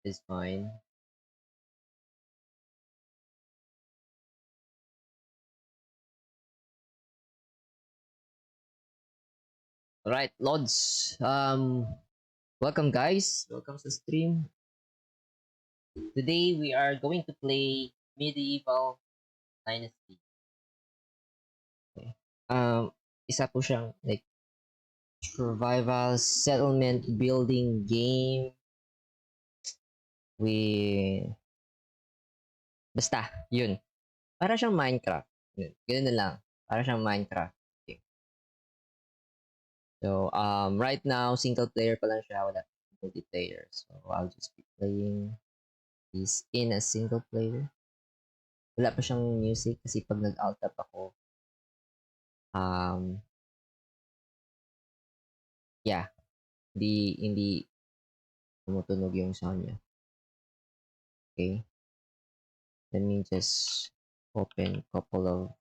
is fine. Alright, Lods. Welcome guys. Welcome to stream. Today we are going to play Medieval Dynasty. Okay. Isa po siyang like survival settlement building game. Basta, yun. Para siyang Minecraft. Yun. Ganun na lang. Para siyang Minecraft. Okay. So, right now, single player pa lang siya. Wala multiplayer. So, I'll just be playing this in a single player. Wala pa siyang music kasi pag nag-alt up ako, yeah, hindi tumutunog yung sound niya. Okay. Let me just open couple of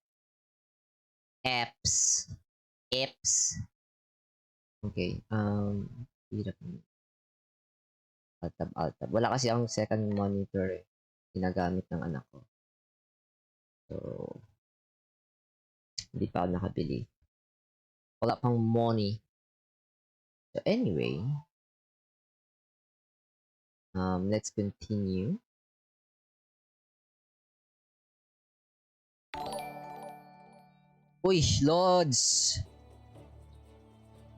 apps. Okay. Hirap. Alt tab. Wala kasi ang second monitor eh. Ginagamit ng anak ko. So, hindi pa ako nakabili. Wala pang money. So anyway, let's continue. Uy, Lods!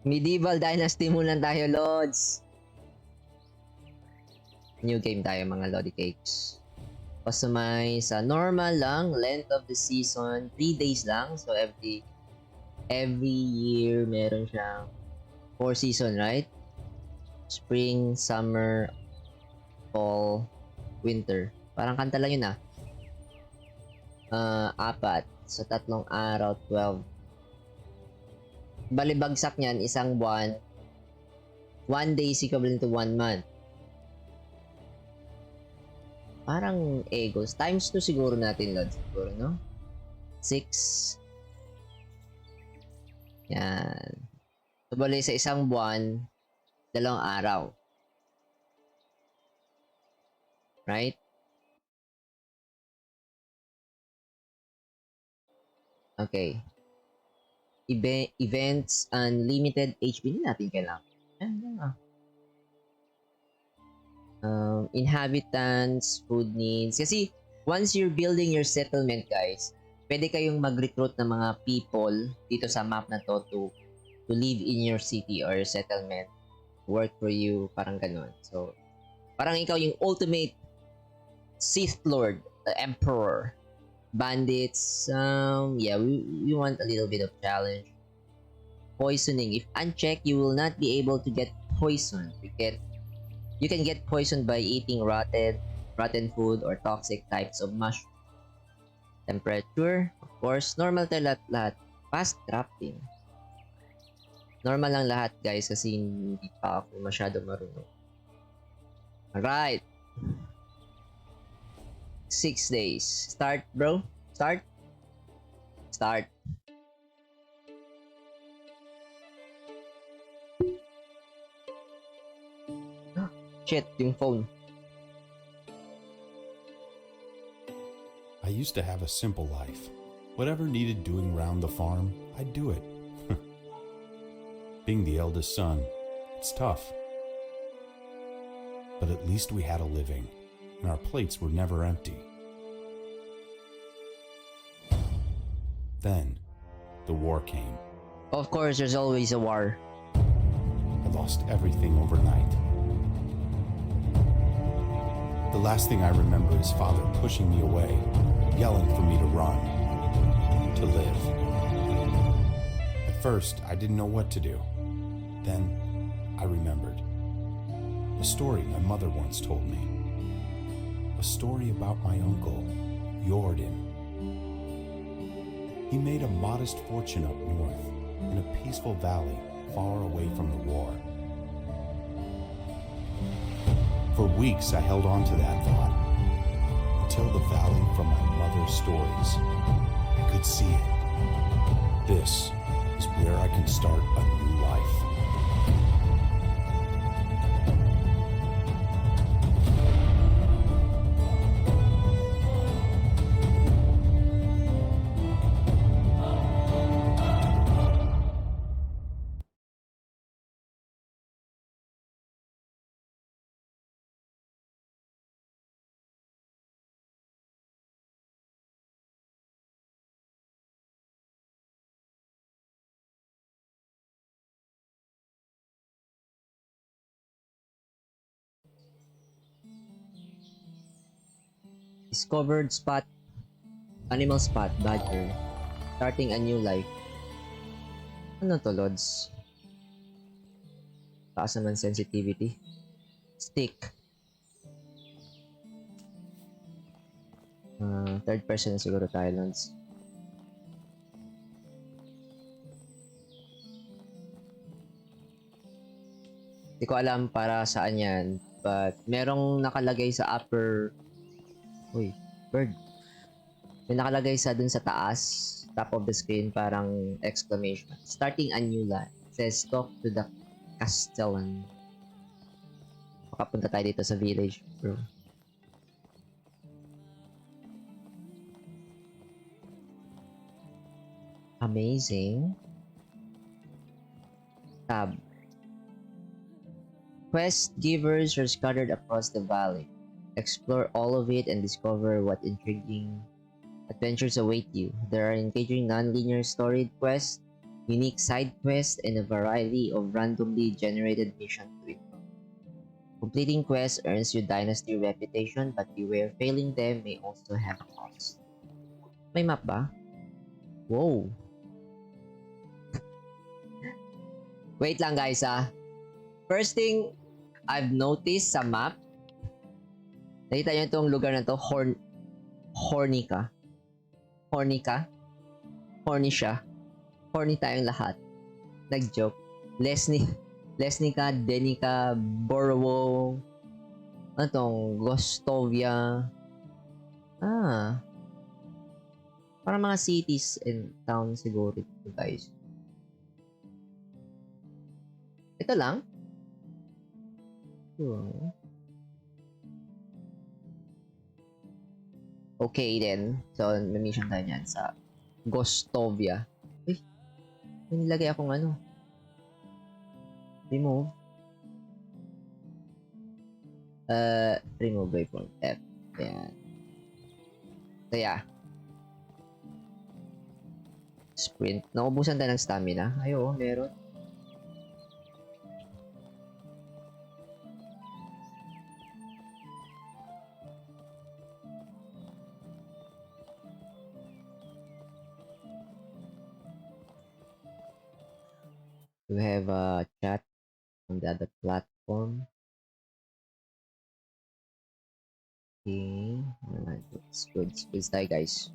Medieval Dynasty muna tayo, Lods! New game tayo, mga Lodi Cakes. Customize, normal lang, length of the season, 3 days lang. So every year, meron siyang 4 season, right? Spring, summer, fall, winter. Parang kanta lang yun 4. So, 3 araw, 12. Balibagsak niyan, isang buwan. 1 day is equivalent to 1 month. Parang egos. Times 2 siguro natin, Lord. Siguro, no? 6. Yan. So, bali sa isang buwan, 2 araw. Right? Okay. Events, unlimited HP. Hindi natin kailangan. Inhabitants, food needs. Kasi, once you're building your settlement, guys, pwede kayong mag-recruit ng mga people dito sa map na to to live in your city or your settlement. Work for you. Parang ganun. So, parang ikaw yung ultimate Sith Lord, Emperor. Bandits, yeah, we want a little bit of challenge. Poisoning. If unchecked, you will not be able to get poisoned. You can get poisoned by eating rotten food or toxic types of mushroom. Temperature, of course, normal tayo lahat. Fast crafting. Normal lang lahat, guys, kasi hindi pa ako masyado marunong. Alright. 6 days. Start, bro. Start. Shit, yung phone. I used to have a simple life. Whatever needed doing around the farm, I'd do it. Being the eldest son, it's tough. But at least we had a living. And our plates were never empty. Then, the war came. Of course, there's always a war. I lost everything overnight. The last thing I remember is Father pushing me away, yelling for me to run, to live. At first, I didn't know what to do. Then, I remembered. A story my mother once told me. A story about my uncle, Jordan. He made a modest fortune up north, in a peaceful valley far away from the war. For weeks I held on to that thought, until the valley from my mother's stories. I could see it. This is where I can start a new life. Discovered spot, animal spot, badger. Starting a new life. Ano to, Lods? Taas naman sensitivity. Stick. Third person na siguro tayo, Lods. Hindi ko alam para saan yan. But, merong nakalagay sa upper... Uy, bird. May nakalagay sa dun sa taas. Top of the screen, parang exclamation. Starting a new life. Says, talk to the Castellan. Makapunta tayo dito sa village, bro. Amazing. Tab. Quest givers are scattered across the valley. Explore all of it and discover what intriguing adventures await you. There are engaging non-linear story quests, unique side quests, and a variety of randomly generated missions to ignore. Completing quests earns you Dynasty reputation, but beware, failing them may also have a cost. May map ba? Whoa! Wait lang guys First thing I've noticed sa map, nakita nyo itong lugar na to, horny ka. Horny ka? Horny siya. Horny tayong lahat. Nag-joke. Leslie ka, Denny ka, Borowo, ano tong, Gostovia. Parang mga cities and towns siguro ito guys. Ito lang? Okay then. So, may mission tayo niyan sa Gostovia. Uy, may nilagay akong ano. Remove. Remove waypoint F. Ayan. So, yeah. Sprint. Naubusan tayo ng stamina. Ay, oo, meron. We have a chat on the other platform. Okay. Alright, it's good. It's good guys.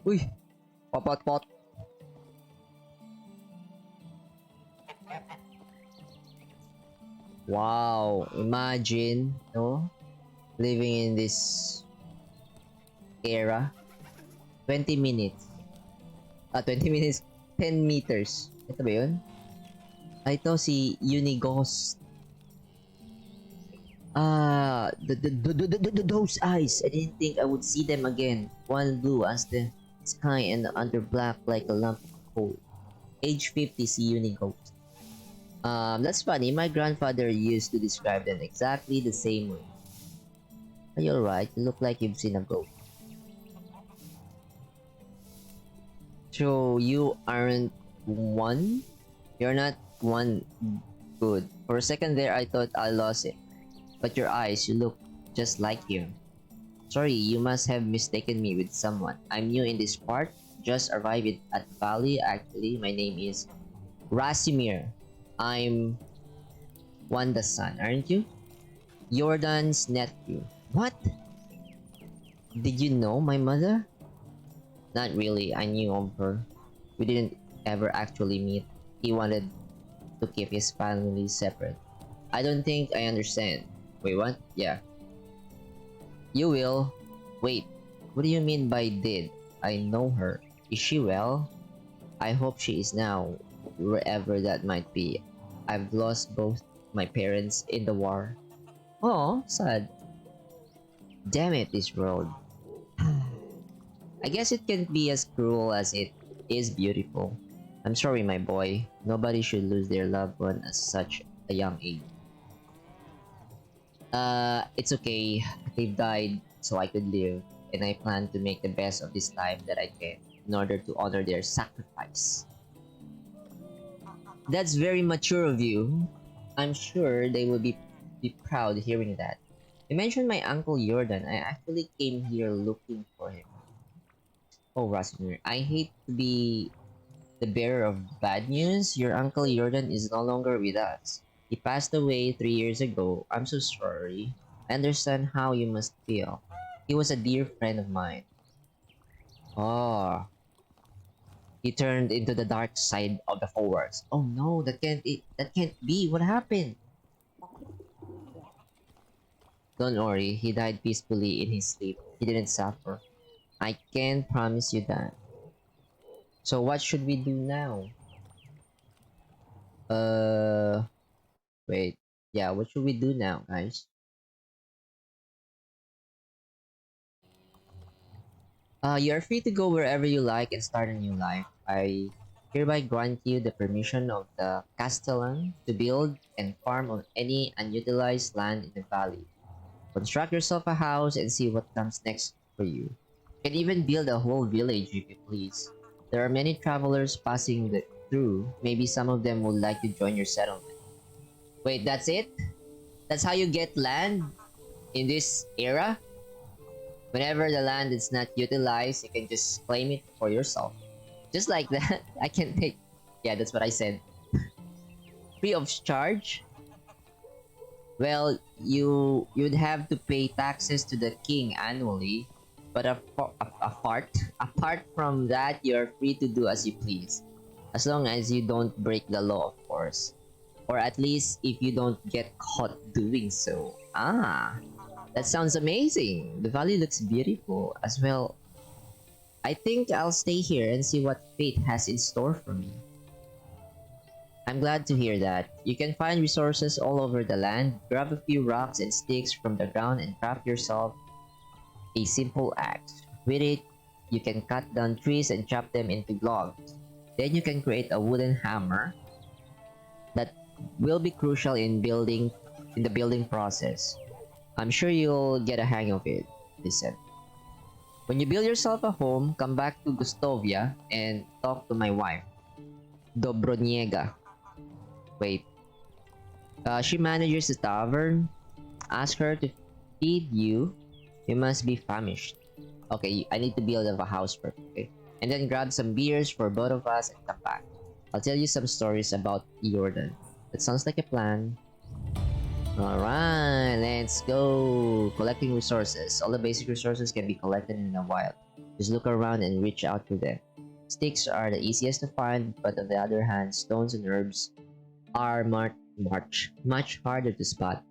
Uy! Pot. Wow! Imagine, no? Living in this era. 20 minutes. 20 minutes. 10 meters. Ito ba yun? Ito si Unighost. Those eyes. I didn't think I would see them again. One blue as the sky and the other black like a lump of coal. Age 50 si Unighost. That's funny. My grandfather used to describe them exactly the same way. Are you alright? You look like you've seen a ghost. So you aren't one? You're not one. Good. For a second there, I thought I lost it. But your eyes, you look just like him. Sorry, you must have mistaken me with someone. I'm new in this part. Just arrived at Valley. Actually, my name is Rasimir. I'm Wanda's son, aren't you? Jordan's nephew. What? Did you know my mother? Not really, I knew of her. We didn't ever actually meet. He wanted to keep his family separate. I don't think I understand. Wait, what? Yeah. You will. Wait, what do you mean by did? I know her. Is she well? I hope she is now, wherever that might be. I've lost both my parents in the war. Oh, sad. Damn it, this world. I guess it can be as cruel as it is beautiful. I'm sorry, my boy. Nobody should lose their loved one at such a young age. It's okay. They've died so I could live, and I plan to make the best of this time that I can in order to honor their sacrifice. That's very mature of you. I'm sure they will be be proud hearing that. You mentioned my uncle Jordan. I actually came here looking for him. Oh, Rasimir, I hate to be the bearer of bad news. Your uncle Jordan is no longer with us. He passed away 3 years ago. I'm so sorry. I understand how you must feel. He was a dear friend of mine. Oh, he turned into the dark side of the force. Oh no, that can't be. What happened? Don't worry, he died peacefully in his sleep. He didn't suffer. I can promise you that. So what should we do now? Uh, wait. Yeah, what should we do now, guys? You are free to go wherever you like and start a new life. I hereby grant you the permission of the Castellan to build and farm on any unutilized land in the valley. Construct yourself a house and see what comes next for you. You can even build a whole village if you please. There are many travelers passing through. Maybe some of them would like to join your settlement. Wait, that's it? That's how you get land in this era? Whenever the land is not utilized, you can just claim it for yourself. Just like that, I can take. Yeah, that's what I said. Free of charge? Well, you'd have to pay taxes to the king annually, but apart from that, you're free to do as you please, as long as you don't break the law, of course, or at least if you don't get caught doing so. Ah, that sounds amazing. The valley looks beautiful as well. I think I'll stay here and see what fate has in store for me. I'm glad to hear that. You can find resources all over the land. Grab a few rocks and sticks from the ground and craft yourself a simple axe. With it, you can cut down trees and chop them into logs. Then you can create a wooden hammer that will be crucial in the building process. I'm sure you'll get a hang of it. Listen. When you build yourself a home, come back to Gustovia and talk to my wife, Dobroniega. Wait, she manages the tavern. Ask her to feed you. You must be famished. Okay, I need to build a house first, okay? And then grab some beers for both of us and come back. I'll tell you some stories about Jordan. That sounds like a plan. Alright, let's go. Collecting resources. All the basic resources can be collected in the wild. Just look around and reach out for them. Sticks are the easiest to find, but on the other hand, stones and herbs are much harder to spot.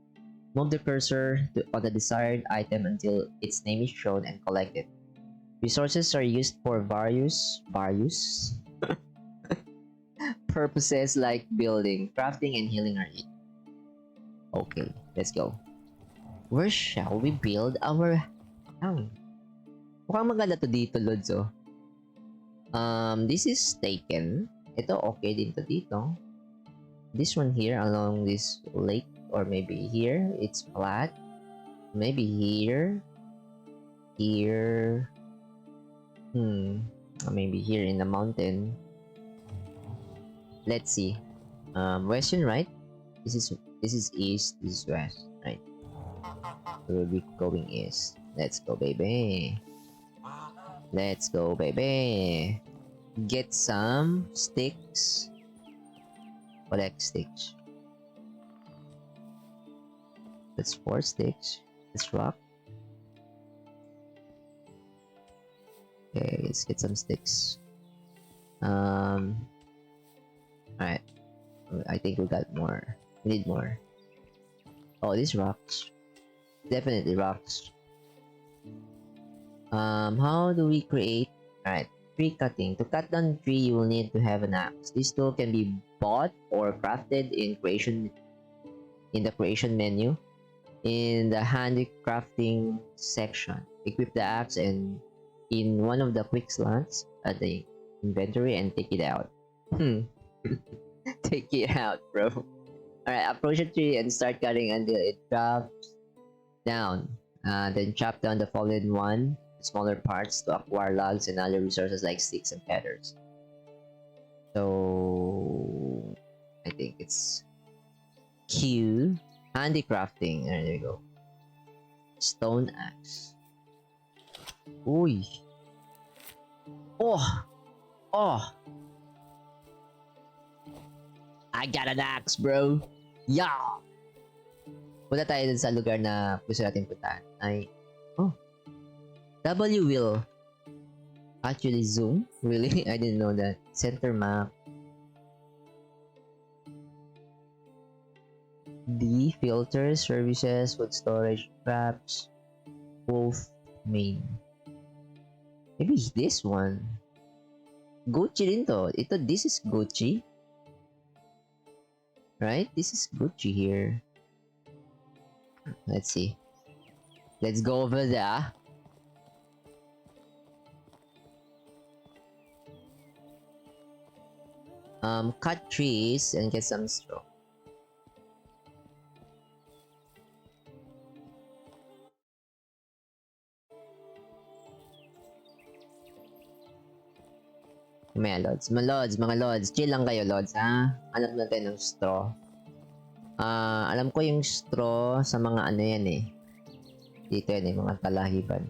Move the cursor on the desired item until its name is shown and collect it. Resources are used for various purposes like building, crafting, and healing our eat. Okay, let's go. Where shall we build our town? Mukhang maganda to dito, Lods, oh. This is taken. Ito, okay din to dito. This one here along this lake, or maybe here, it's flat. Maybe here. Here. Maybe here in the mountain. Let's see. Western, right? This is east, this is west, right? We'll be going east. Let's go, baby. Let's go, baby. Get some sticks. Collect sticks. That's 4 sticks. Let's rock. Okay, let's get some sticks. Alright. I think we got more. We need more. Oh, these rocks. Definitely rocks. How do we create? Alright, tree cutting. To cut down a tree, you will need to have an axe. This tool can be bought or crafted in the creation menu. In the handicrafting section, equip the axe and in one of the quick slots at the inventory and take it out. Take it out, bro. Alright, approach a tree and start cutting until it drops down. Then chop down the fallen one, smaller parts to acquire logs and other resources like sticks and feathers. So I think it's Q. Handicrafting. There you go. Stone axe. Uy. Oh! Oh! I got an axe, bro. Yeah! Punta tayo dun sa lugar na gusto natin puntahan. Ay. Oh. W will actually zoom? Really? I didn't know that. Center map. D. Filters, services, food storage, traps, wolf, main. Maybe this one. Gucci din to. This is Gucci. Right? This is Gucci here. Let's see. Let's go over there. Cut trees and get some straw. Mga lods, chill lang kayo, lods, ha? Hanap natin ng straw. Alam ko yung straw sa mga ano yan eh. Dito yan eh, mga talahiban.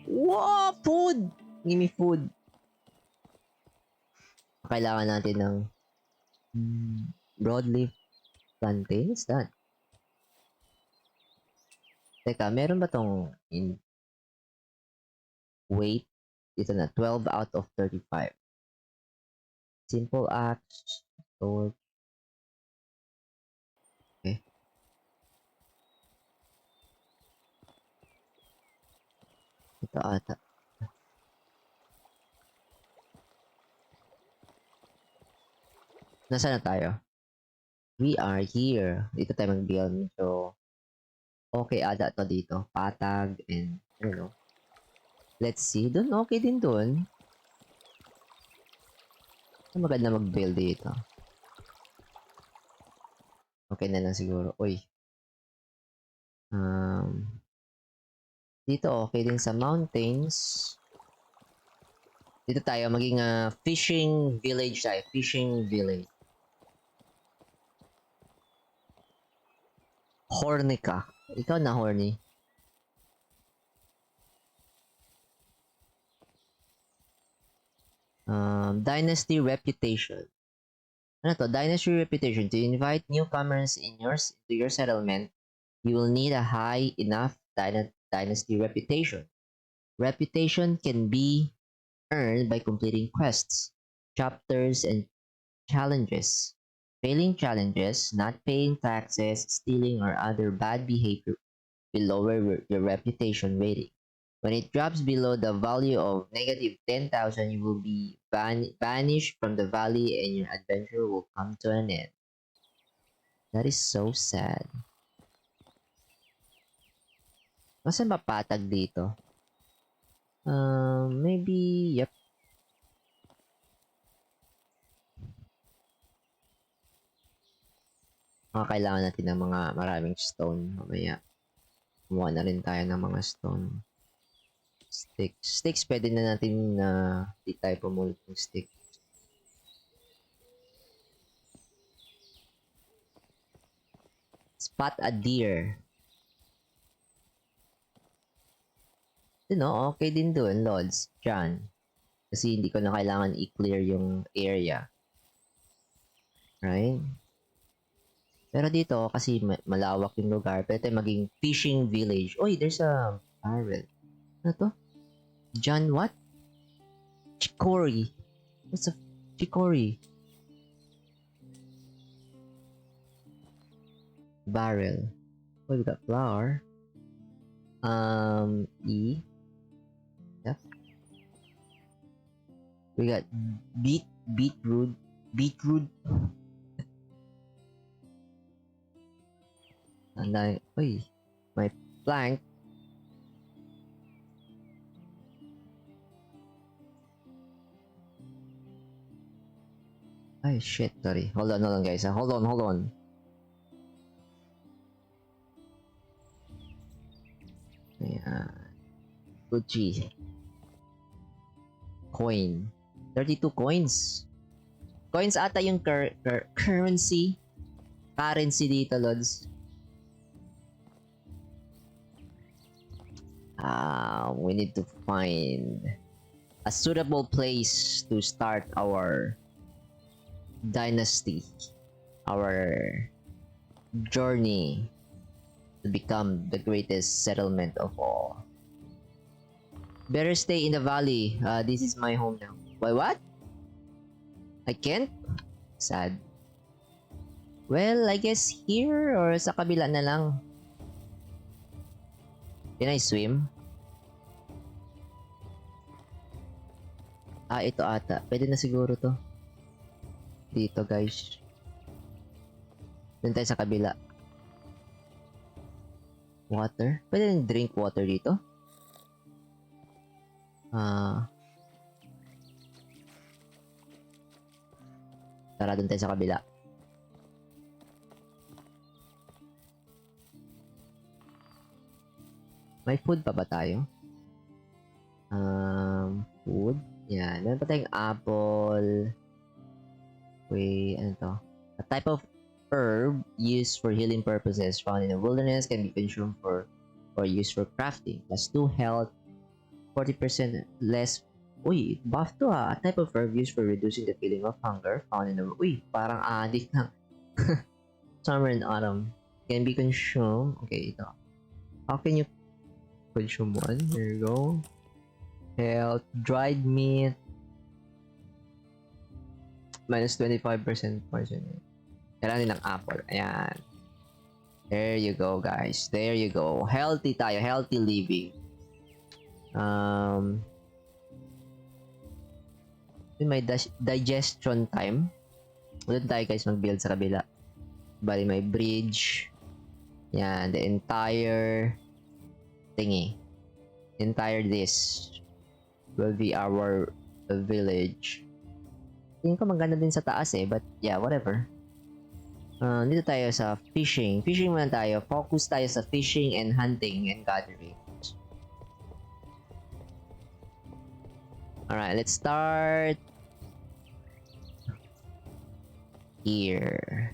Wow! Food! Give me food. Kailangan natin ng broadleaf plantain? What's that? Teka, meron ba tong weight? Dito na, 12 out of 35. Simple axe. Sword. Okay. Ito ata. Nasaan na tayo? We are here. Dito tayo mag-build. So, okay ata to dito. Patag and, I don't know. Let's see. Doon, okay din doon. Maganda mag-build dito. Okay na lang siguro. Uy. Dito okay din sa mountains. Dito tayo maging fishing village tayo. Fishing village. Horny ka. Ikaw na horny. Dynasty reputation. Ano to? Dynasty reputation. To invite newcomers into your settlement, you will need a high enough dynasty reputation. Reputation can be earned by completing quests, chapters, and challenges. Failing challenges, not paying taxes, stealing, or other bad behavior will lower your reputation rating. When it drops below the value of negative 10,000, you will be banished from the valley and your adventure will come to an end. That is so sad. Masa mapatag dito? Maybe, yep. Kailangan natin ng mga maraming stone mamaya. Kumuha na rin tayo ng mga stone. Sticks pwede na natin na di tayo pumulot ng stick. Spot a deer. Okay din dun, Lods. Diyan. Kasi hindi ko na kailangan i-clear yung area. Right? Pero dito, kasi malawak yung lugar, pwede maging fishing village. Oy, there's a barrel. Ano to? John what? Chicory. What's a chicory? Barrel. Oh, we got flour. E. Yep. We got beetroot. And oy, my plank. Ay, shit, sorry. Hold on, guys. Hold on. Ayan. Gucci. Coin. 32 coins. Coins ata yung currency. Currency dito, Lods. We need to find a suitable place to start our dynasty. Our journey to become the greatest settlement of all. Better stay in the valley. This is my home now. Why, what? I can't? Sad. Well, I guess here or sa kabila na lang. Can I swim? Ito ata. Pwede na siguro to. Dito, guys. Doon tayo sa kabila. Water? Pwede na drink water dito? Tara, doon tayo sa kabila. May food pa ba tayo? Food? Yan. Meron pa tayong apple. Wait, ano to? A type of herb used for healing purposes found in the wilderness can be consumed for or used for crafting. Plus 2 health, 40% less. Uy, buff to ha. A type of herb used for reducing the feeling of hunger found in the... Uy, parang addict lang. Summer and autumn. Can be consumed. Okay, ito. How can you consume one? There you go. Health, dried meat. Minus 25% poison. Kailangan din ng apple. Ayan. There you go, guys. There you go. Healthy tayo. Healthy living. May digestion time. Ulit tayo, guys, mag-build sa kabila. Bali, may bridge. Yan. The entire thingy. Entire this will be our village. Tingin ko maganda din sa taas eh, but yeah, whatever. Dito tayo sa fishing. Fishing muna tayo. Focus tayo sa fishing and hunting and gathering. Alright, let's start here.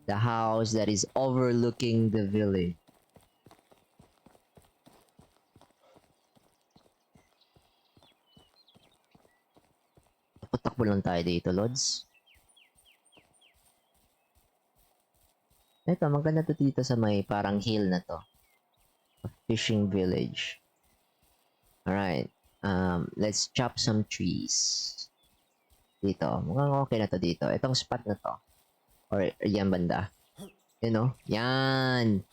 The house that is overlooking the village. Takbo lang tayo dito, Lods. Ito, maganda to dito sa may parang hill na to. A fishing village. Alright. Let's chop some trees. Dito. Mukhang okay na to dito. Itong spot na to. Or yan banda. You know? Yan.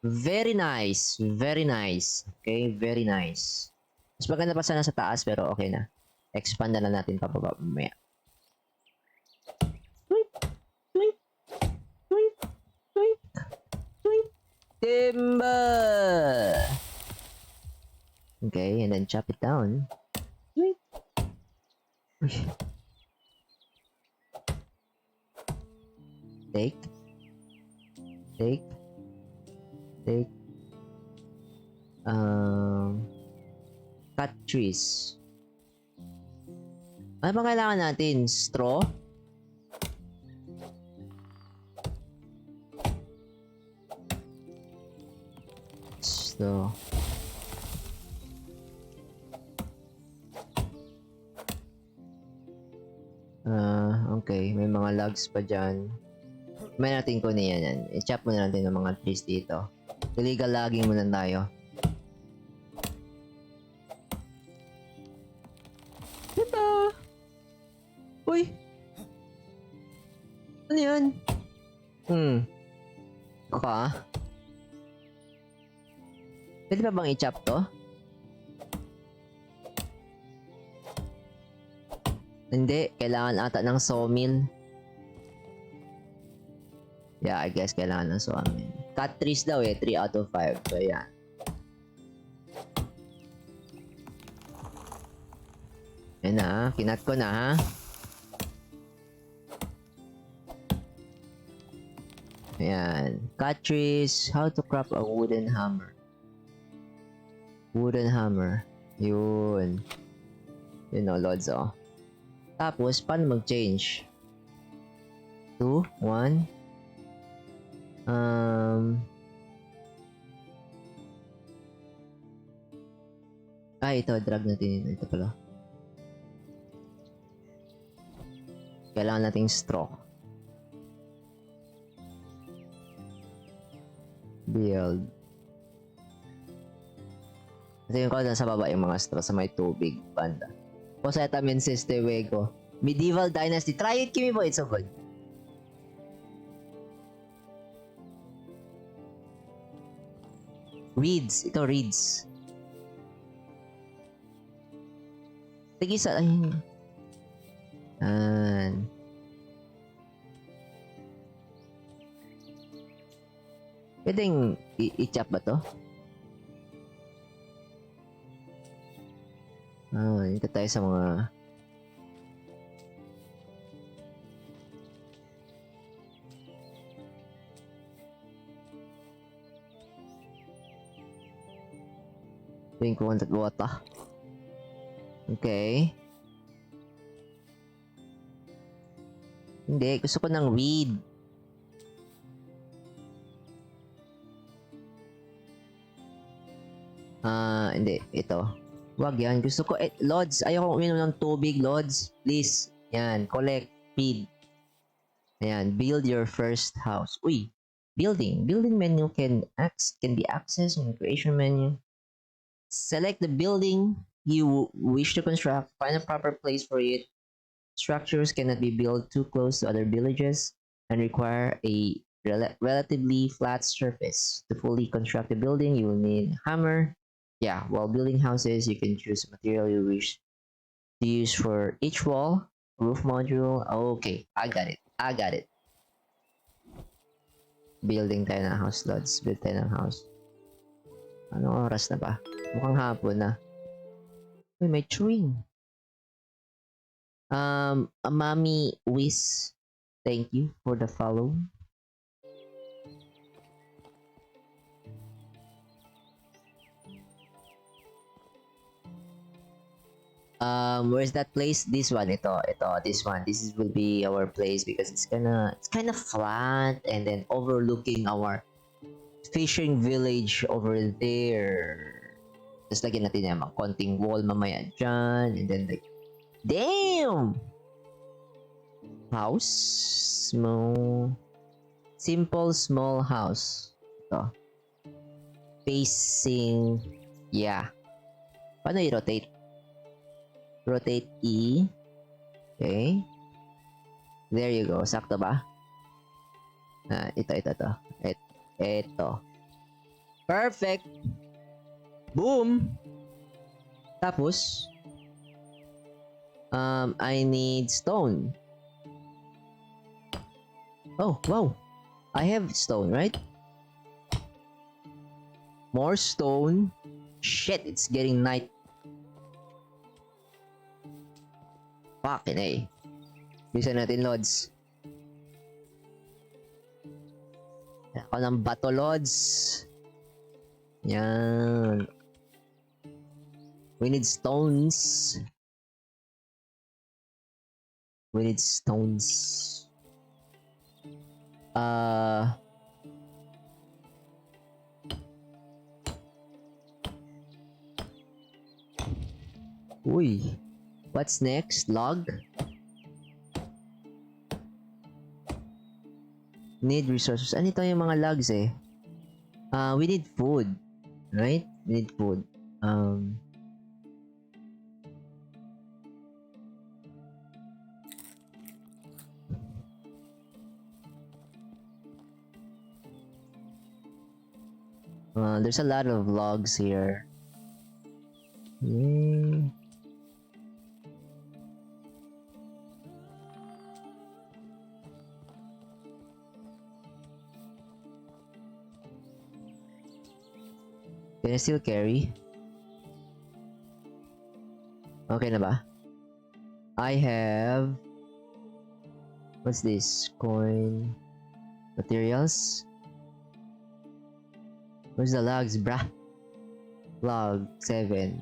Very nice. Very nice. Okay? Very nice. Mas maganda pa sana sa taas pero okay na. Expand na lang natin pababa mamaya. Tweet! Tweet! Tweet! Tweet! Tweet! Timber! Okay, and then chop it down. Tweet! Take. Take. Take. Cut trees. Ano ba kailangan natin? Straw? Straw. Okay. May mga logs pa dyan. May natin kunin yan. I-chop muna natin ng mga trees dito. Illegal logging muna tayo. Ito! Uy! Ano yan? Ka? Pwede pa bang i-chop to? Hindi. Kailangan ata ng sawmill. Yeah, I guess kailangan ng sawmill. Cut trees daw eh. 3 out of 5. So, yan. Yan na. Kinat ko na ha. Ayan. Cut trees. How to craft a wooden hammer. Wooden hammer. Yun. Yun o, Lods oh. Tapos, paano mag-change? 2, 1. Ito, drag natin ito pala. Kailangan nating straw. Build. Tingin ko nasa baba yung mga straw sa may tubig banda. Poseta menses de Wego. Medieval Dynasty. Try it, Kimi boy. It's so good. Reeds. Ito, reeds. Tigisa. Pwedeng i-chop ba to? Dito tayo sa mga tingin ko ang tatluwata. Okay. Hindi, gusto ko ng reed. Hindi. Ito. Wag yan. Gusto ko, Lods, ayoko uminom ng tubig, Lods. Please. Yan. Collect. Feed. Ayan. Build your first house. Uy. Building. Building menu can be accessed in the creation menu. Select the building you wish to construct. Find a proper place for it. Structures cannot be built too close to other villages and require a relatively flat surface. To fully construct a building, you will need a hammer. Yeah, while building houses, you can choose the material you wish to use for each wall. Roof module. Okay, I got it. Building tayo ng house, Lods. Build tayo ng house. Anong oras na ba? Mukhang hapon na. Uy, may chewing. Mami Wiz, thank you for the follow. Where's that place? This one, this one. Will be our place because it's kind of flat and then overlooking our fishing village over there. Just lagyan natin yung mga konting wall mamaya dyan, and then like, damn! House? Simple small house. Ito. Facing, yeah. Paano i-rotate? Rotate E. Okay. There you go. Sakto ba? Ito. Ito. Perfect! Boom! Tapos, I need stone. Oh, wow. I have stone, right? More stone. Shit, it's getting night. Fucking A. Bisa natin, Lods. Ako ng bato, Lods. Yan. We need stones. Uy. What's next? Log? Need resources. Ano ito yung mga logs eh? We need food. Right? We need food. There's a lot of logs here. Can I still carry? Okay na ba? I have... What's this? Coin... Materials? Where's the logs, brah? Log 7.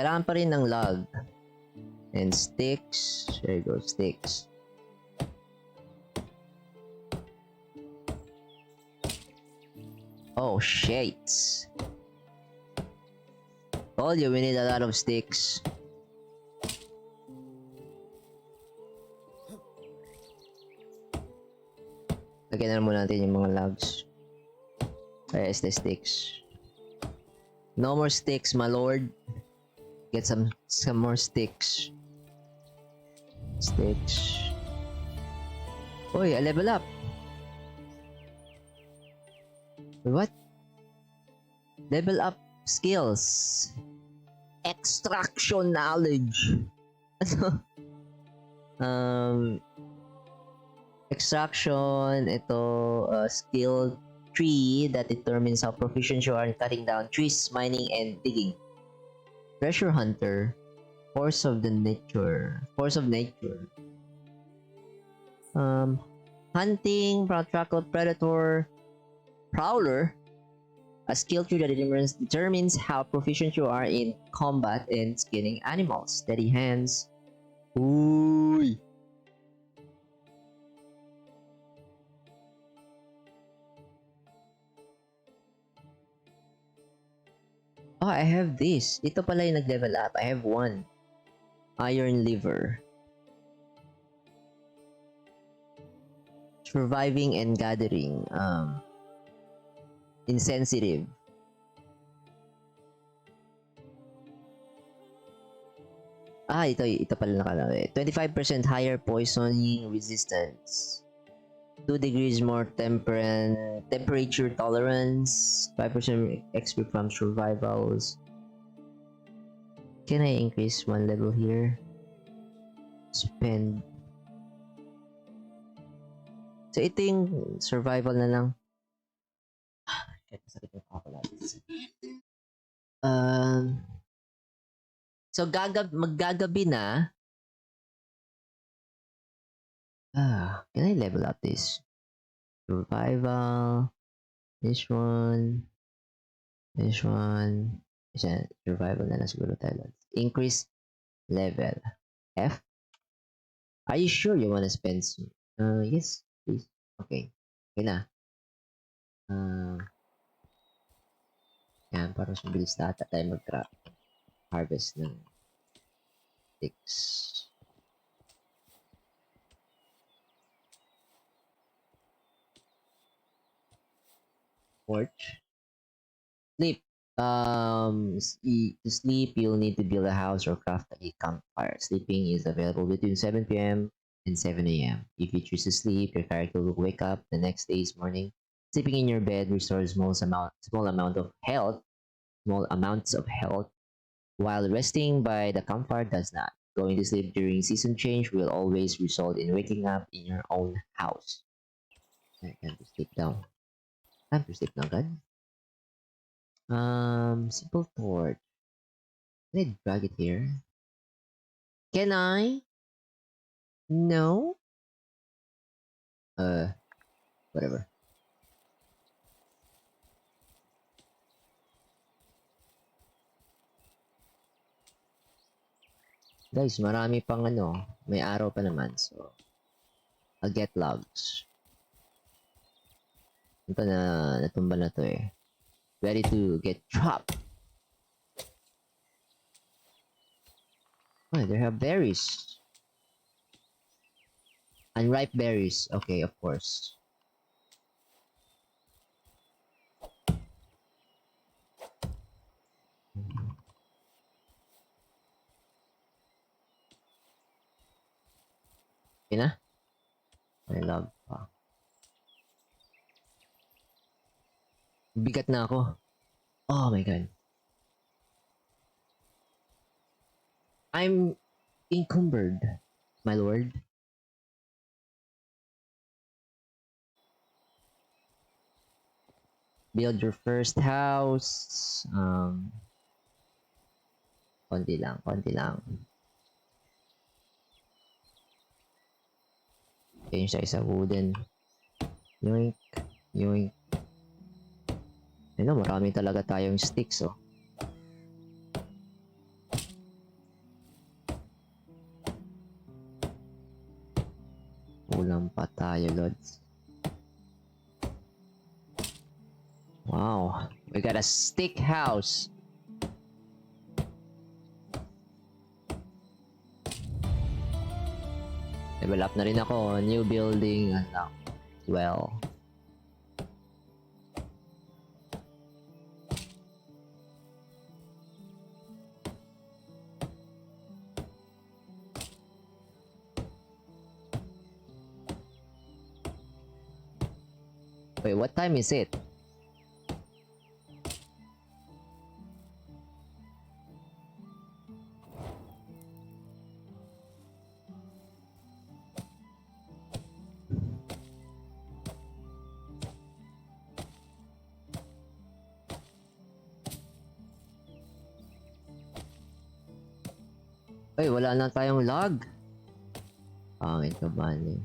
Kailangan pa rin ng log. And sticks. There you go, sticks. Oh, shit. Told you, we need a lot of sticks. Lagyan na muna natin yung mga logs. There's the sticks. No more sticks, my lord. Get some more sticks. Sticks. Oy, a level up. What? Level up skills. Extraction knowledge. Extraction, ito, skill tree that determines how proficient you are in cutting down trees, mining, and digging. Treasure hunter, force of nature. Hunting, trackle predator, prowler, a skill tree that determines how proficient you are in combat and skinning animals. Steady hands. Ooh. Oh, I have this. Ito pala yung nag-level up. I have one. Iron liver. Surviving and gathering. Insensitive. Ito pala nakalagay. 25% higher poisoning resistance. 2 degrees more temperature tolerance. 5% XP from survivals. Can I increase one level here? Spend. So ito yung survival na lang. Sakit yung ako natin. So maggagabi na. Can I level up this? Survival. This one. Survival na lang siguro tayo. Increase level. F? Are you sure you wanna spend? Yes, please. Okay. Okay na. Yan, para mas mabilis na ata tayo harvest ng sticks. Porch. Sleep. To sleep, you'll need to build a house or craft a campfire. Sleeping is available between 7 p.m. and 7 a.m. If you choose to sleep, your character will wake up the next day's morning. Sleeping in your bed restores small amounts of health, while resting by the campfire does not. Going to sleep during season change will always result in waking up in your own house. I can't sleep now. Time to sleep now, God. Simple torch. Can I drag it here? Can I? No? Whatever. Guys, marami pang may araw pa naman, so I'll get logs. Ito natumba na to eh. Ready to get chopped. Oh, they have berries. Unripe berries. Okay, of course. Okay na? I love pa. Bigat na ako. Oh my god. I'm encumbered, my lord. Build your first house. Konti lang. Change tayo sa wooden. Yoink. Marami talaga tayong sticks, oh. tayo, Lods. Wow. We got a stick house. Level up na rin ako. New building. Unlock. Well. Wait, what time is it? Ay, wala na tayong log. Pangit ka ba niya?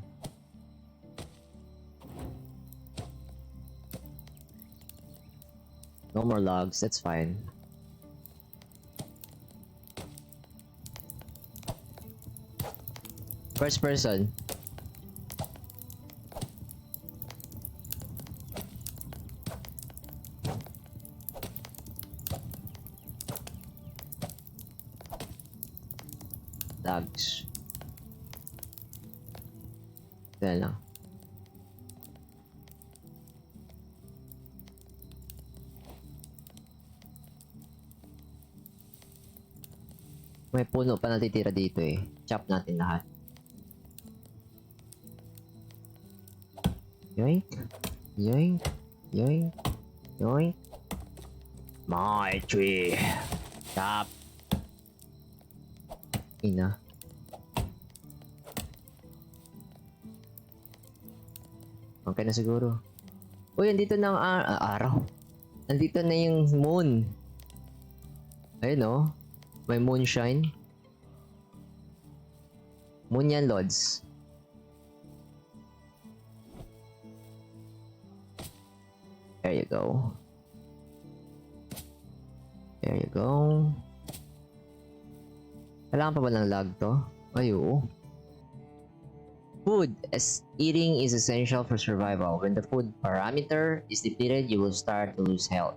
No more logs, that's fine. First person. Logs. Yan lang. May puno pa natitira dito eh. Chop natin lahat. Yoink. Yoink. Yoink. Yoink. My tree. Chop. Ina. Okay na siguro. Uy, andito na ang araw. Andito na yung moon. Ayun oh. May moonshine. Moon yan, Lods. There you go. There you go. Kailangan pa ba ng lag to? Ay, oo. Food, as eating is essential for survival. When the food parameter is depleted, you will start to lose health.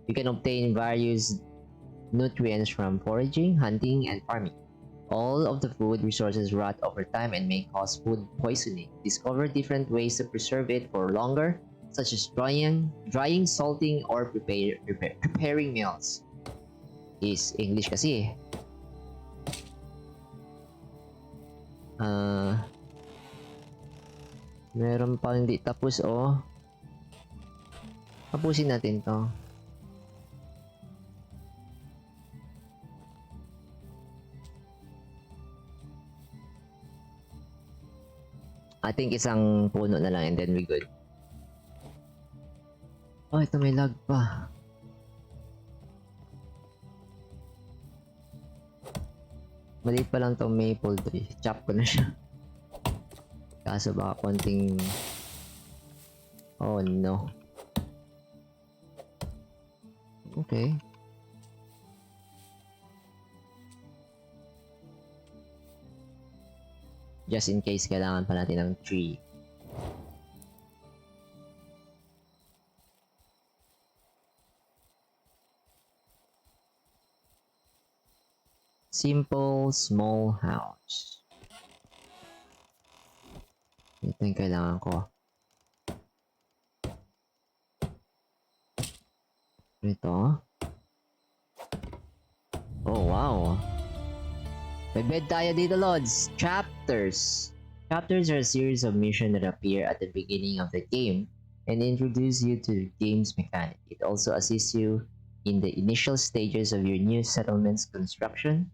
You can obtain various nutrients from foraging, hunting, and farming. All of the food resources rot over time and may cause food poisoning. Discover different ways to preserve it for longer, such as drying, salting, or preparing meals. Is English kasi meron pa hindi tapos oh. Tapusin natin to. I think isang puno na lang and then we good. Oh, ito may lag pa. Maliit pa lang tong maple tree. Chop ko na siya. Kaso baka konting... Oh no. Okay. Just in case kailangan pa natin ng tree. Simple, small house. Ito yung kailangan ko. Ito. Oh, wow. May bed tayo dito, Lods. Chapters. Chapters are a series of missions that appear at the beginning of the game and introduce you to the game's mechanic. It also assists you in the initial stages of your new settlement's construction.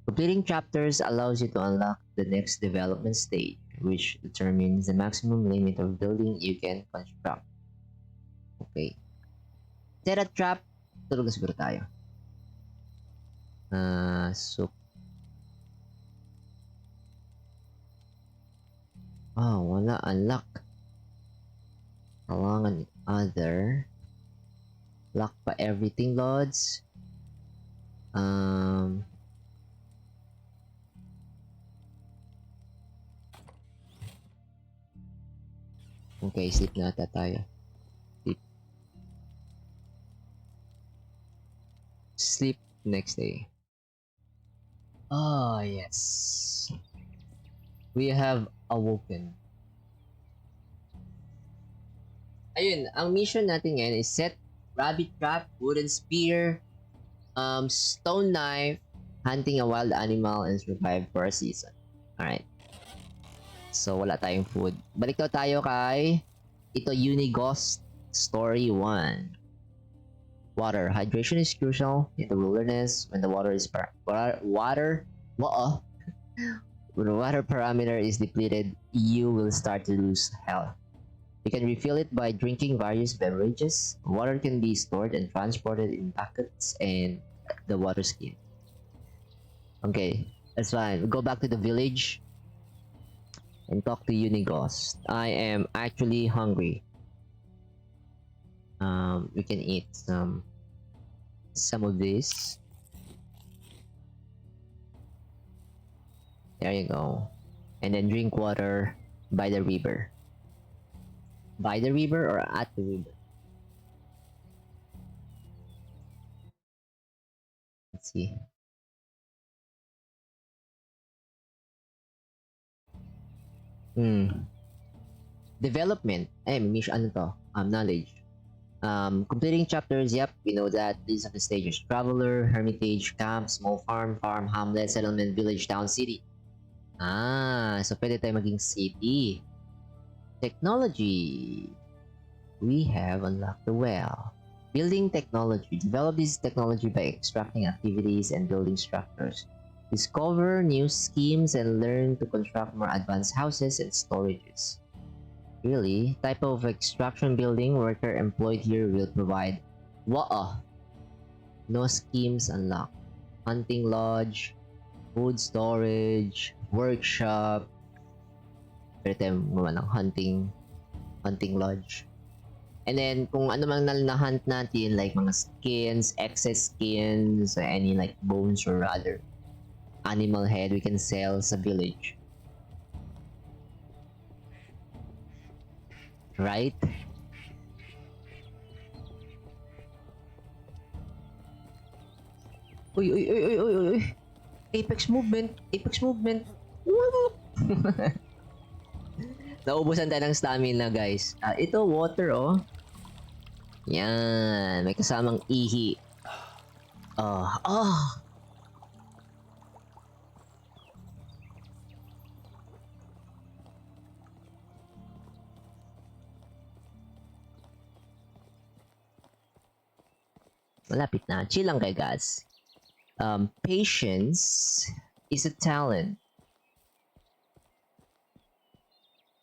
Completing chapters allows you to unlock the next development stage, which determines the maximum limit of building you can construct. Okay. Set a trap. Tulog na siguro tayo. So wala. Unlock. Kailangan other. Lock pa everything, Lods. Okay, sleep na ata tayo. Sleep. Sleep next day. Ah, yes. We have awoken. Ayun, ang mission natin ngayon is set rabbit trap, wooden spear, stone knife, hunting a wild animal, and survive for a season. Alright. So, wala tayong food. Balik daw tayo kay ito Unighost Story 1. Water. Hydration is crucial in the wilderness. When the water parameter is depleted, you will start to lose health. You can refill it by drinking various beverages. Water can be stored and transported in buckets and the water skin. Okay, that's fine. Go back to the village and talk to Unighost. I am actually hungry. We can eat some of this. There you go. And then drink water by the river. By the river or at the river? Let's see. Development. Ano to? Knowledge. Completing chapters, yep, we know that. These are the stages. Traveler, hermitage, camp, small farm, hamlet, settlement, village, town, city. So pwede tayo maging city. Technology. We have unlocked the well. Building technology. Develop this technology by extracting activities and building structures. Discover new schemes and learn to construct more advanced houses and storages. Really? Type of extraction building worker employed here will provide. No schemes unlocked. Hunting lodge, food storage, workshop. Pwede tayo gumawa ng hunting lodge. And then, kung ano mang na-hunt natin, like mga skins, excess skins, any like bones or other animal head, we can sell sa village. Right? Uy. Apex movement. Woo! Naubusan tayo ng stamina, guys. Ito, water, oh. Yan. May kasamang ihi. Malapit na. Chill lang kayo, guys. Patience is a talent.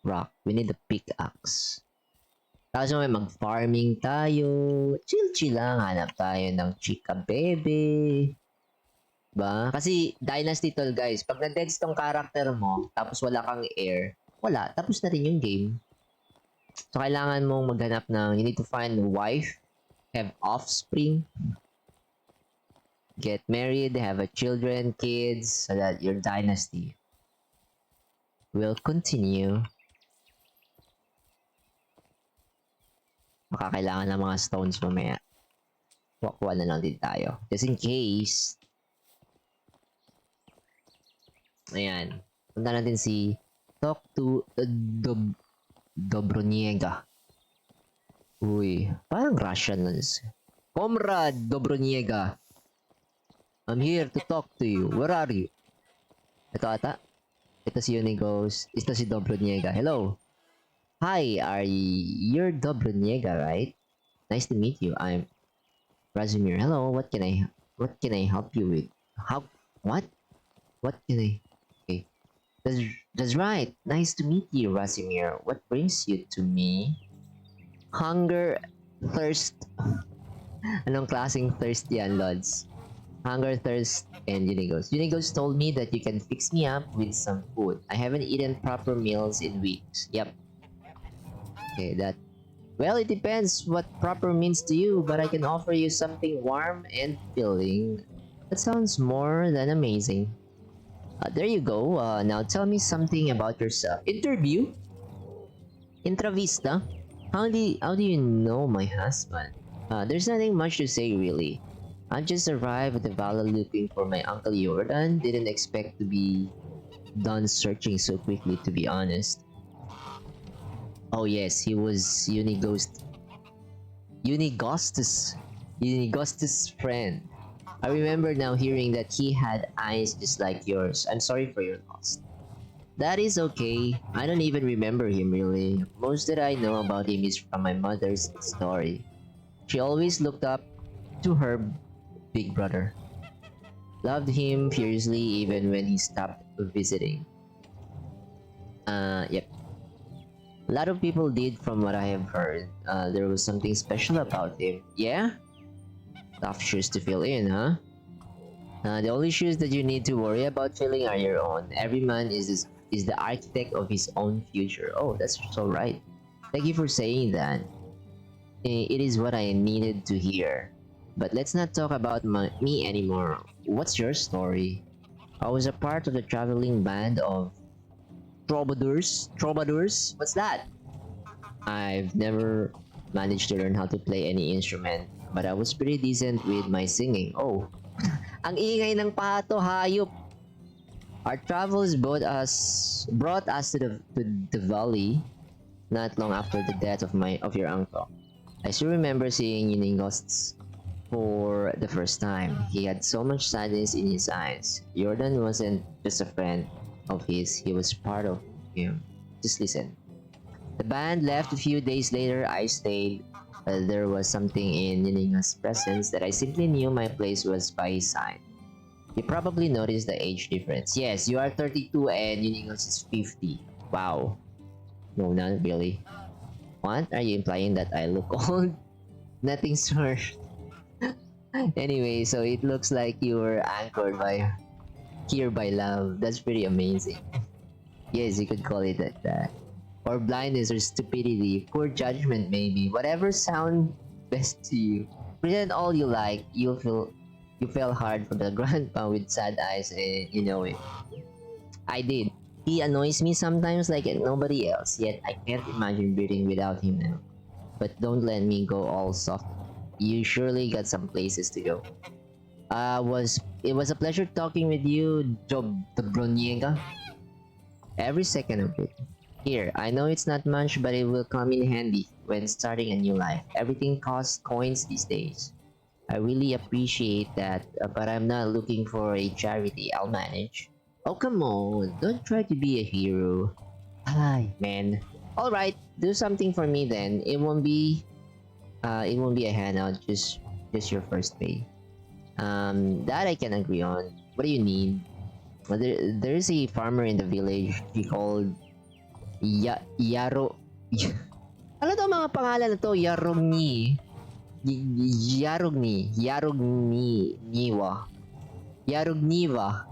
Rock. We need a pickaxe. Tapos may mag-farming tayo. Chill lang. Hanap tayo ng chika bebe. Ba? Kasi Dynasty tol, guys. Pag na-deads tong character mo, tapos wala kang heir, wala. Tapos na rin yung game. So, kailangan mong maghanap ng, you need to find a wife, have offspring, get married, have a children, kids, so that your dynasty will continue. Makakailangan ng mga stones mamaya. Kuha na lang din tayo. Just in case. Ayan. Punta natin si talk to Dobroniega. Uy, parang Russian nun. Comrade Dobroniega. I'm here to talk to you. Where are you? Ito ata. Ito si Unighost. Ito si Dobroniega. Hello. Hi, you're Dobroniega, right? Nice to meet you. I'm Razumir. Hello, what can I help you with? What can I? Okay. That's right. Nice to meet you, Razumir. What brings you to me? Hunger, thirst. Anong klaseng thirst yan, Lods? Hunger, thirst, and Unighost. Unighost told me that you can fix me up with some food. I haven't eaten proper meals in weeks. Yep. Okay, well, it depends what proper means to you, but I can offer you something warm and filling. That sounds more than amazing. There you go. Now tell me something about yourself. Interview? Intravista? How do you know my husband? There's nothing much to say really. I just arrived at the valley looking for my Uncle Jordan. Didn't expect to be done searching so quickly, to be honest. Oh yes, he was Unigostus' friend. I remember now hearing that he had eyes just like yours. I'm sorry for your loss. That is okay. I don't even remember him really. Most that I know about him is from my mother's story. She always looked up to her big brother. Loved him fiercely even when he stopped visiting. Yep. A lot of people did from what I have heard. There was something special about him. Yeah? Tough shoes to fill in, huh? The only shoes that you need to worry about filling are your own. Every man is the architect of his own future. Oh, that's so right. Thank you for saying that. It is what I needed to hear. But let's not talk about me anymore. What's your story? I was a part of the traveling band of troubadours. Troubadours? What's that? I've never managed to learn how to play any instrument, but I was pretty decent with my singing. Oh, ang ingay ng pato, hayop. Our travels brought us to the valley not long after the death of your uncle. I still remember seeing Uningos for the first time. He had so much sadness in his eyes. Jordan wasn't just a friend of his, he was part of him. Just listen. The band left a few days later. I stayed. There was something in Yuninga's presence that I simply knew my place was by his side. You probably noticed the age difference. Yes, you are 32 and Yuninga's is 50. Wow. No, not really. What? Are you implying that I look old? Nothing, sir. Anyway, so it looks like you were anchored by love. That's pretty amazing. Yes, you could call it like that. Or blindness or stupidity, poor judgment maybe. Whatever sounds best to you. Pretend all you like. You fell hard for the grandpa with sad eyes and you know it. I did. He annoys me sometimes like nobody else, yet I can't imagine breathing without him now. But don't let me go all soft. You surely got some places to go. It was a pleasure talking with you, Job the Broniega. Every second of it. Here, I know it's not much, but it will come in handy when starting a new life. Everything costs coins these days. I really appreciate that, but I'm not looking for a charity. I'll manage. Oh, come on. Don't try to be a hero. Ay, man. Alright, do something for me then. It won't be a handout, just your first pay. That I can agree on. What do you need? Well, there is a farmer in the village. He called Yaro. Ano to mga pangalan na to? Yarogniva.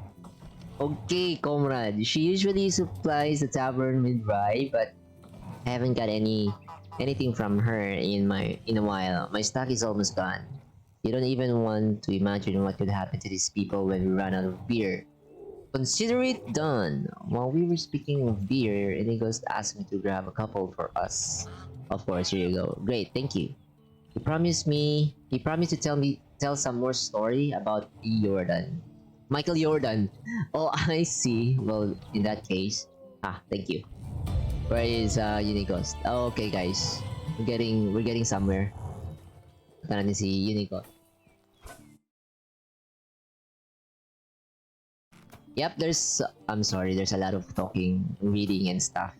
Okay, comrade. She usually supplies the tavern with rye, but I haven't got anything from her in a while. My stock is almost gone. You don't even want to imagine what could happen to these people when we run out of beer. Consider it done. While we were speaking of beer, Inigo's asked me to grab a couple for us. Of course, here you go. Great, thank you. He promised to tell some more story about Jordan. Michael Jordan. Oh, I see. Well, in that case, thank you. Where is Unigos? Oh, okay, guys. We're getting somewhere. Ito natin si Unigos. Yep, I'm sorry, there's a lot of talking, reading, and stuff.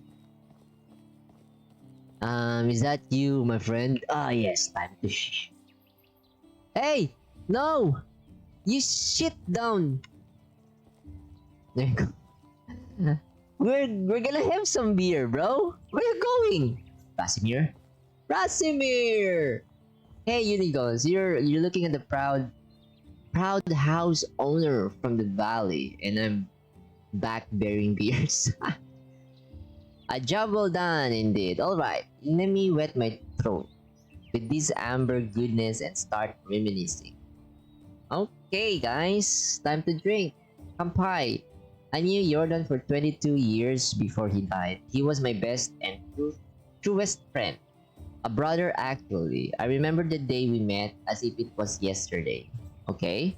Is that you, my friend? Ah, yes, time to shh. Hey! No! You shit down! There you go. We're gonna have some beer, bro. Where you going? Rasimir? Rasimir! Hey, Unigos, you're looking at the proud house owner from the valley, and I'm back bearing beers. A job well done indeed. Alright, let me wet my throat with this amber goodness and start reminiscing. Okay guys, time to drink. Kampai. I knew Jordan for 22 years before he died. He was my best and truest friend. A brother, actually. I remember the day we met as if it was yesterday. Okay?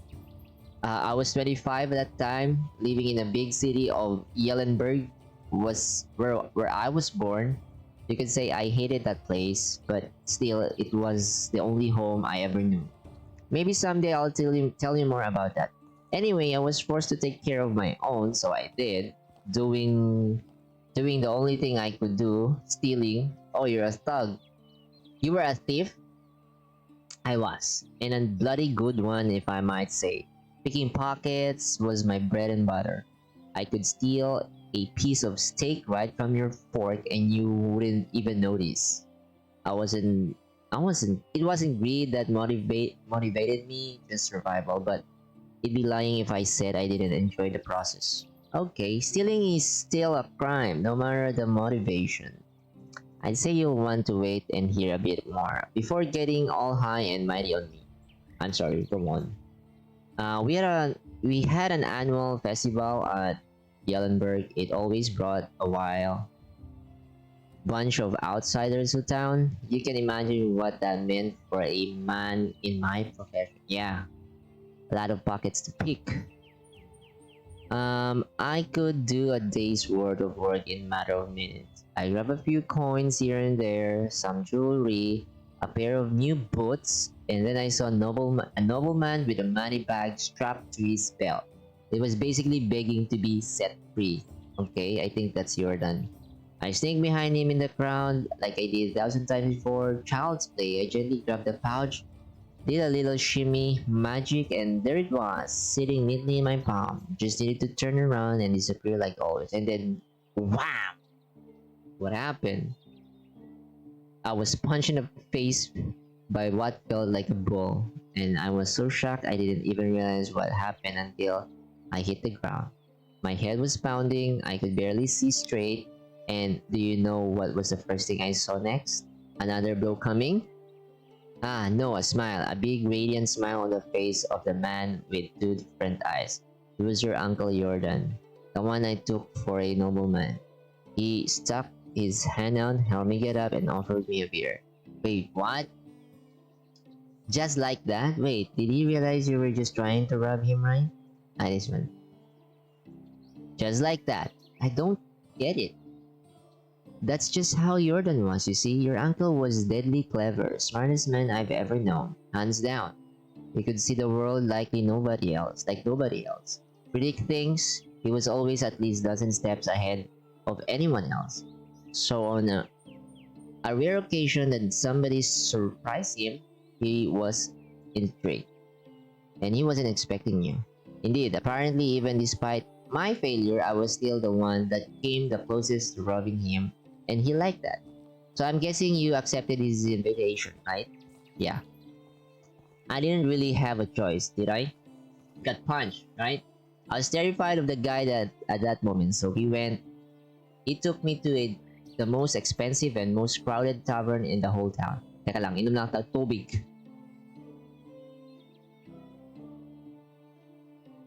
I was 25 at that time, living in a big city of Yellenberg, was where I was born. You could say I hated that place, but still, it was the only home I ever knew. Maybe someday I'll tell you more about that. Anyway, I was forced to take care of my own, so I did, doing the only thing I could do, stealing. Oh, you're a thug. You were a thief? I was, and a bloody good one, if I might say. Picking pockets was my bread and butter. I could steal a piece of steak right from your fork and you wouldn't even notice. I wasn't it wasn't greed that motivated me, just survival, but it'd be lying if I said I didn't enjoy the process. Okay, stealing is still a crime, no matter the motivation. I'd say you'll want to wait and hear a bit more before getting all high and mighty on me. I'm sorry, come on. We had an annual festival at Yellenberg. It always brought a wild bunch of outsiders to town. You can imagine what that meant for a man in my profession. Yeah, a lot of pockets to pick. I could do a day's worth of work in a matter of minutes. I grab a few coins here and there, some jewelry, a pair of new boots, and then I saw a nobleman with a money bag strapped to his belt. It was basically begging to be set free. Okay, I think that's Jordan. I sneaked behind him in the crowd like I did 1,000 times before. Child's play. I gently grabbed the pouch, did a little shimmy, magic, and there it was, sitting neatly in my palm. Just needed to turn around and disappear like always. And then, wham! What happened? I was punched in the face by what felt like a bull, and I was so shocked I didn't even realize what happened until I hit the ground. My head was pounding, I could barely see straight, and do you know what was the first thing I saw next? Another blow coming? Ah, no, a smile. A big radiant smile on the face of the man with two different eyes. It was your Uncle Jordan, the one I took for a nobleman. He stuck his hand out, helped me get up, and offered me a beer. Wait, what? Just like that? Wait, did he realize you were just trying to rob him, right? I just went, just like that. I don't get it. That's just how Jordan was, you see. Your uncle was deadly clever, smartest man I've ever known, hands down. He could see the world like nobody else. Predict things, he was always at least dozen steps ahead of anyone else. So on a rare occasion that somebody surprised him, he was intrigued. And he wasn't expecting you. Indeed, apparently even despite my failure, I was still the one that came the closest to robbing him, and he liked that. So I'm guessing you accepted his invitation, right? Yeah. I didn't really have a choice, did I? Got punched, right? I was terrified of the guy at that moment, so he took me to the most expensive and most crowded tavern in the whole town. Teka lang, inom lang ako tubig.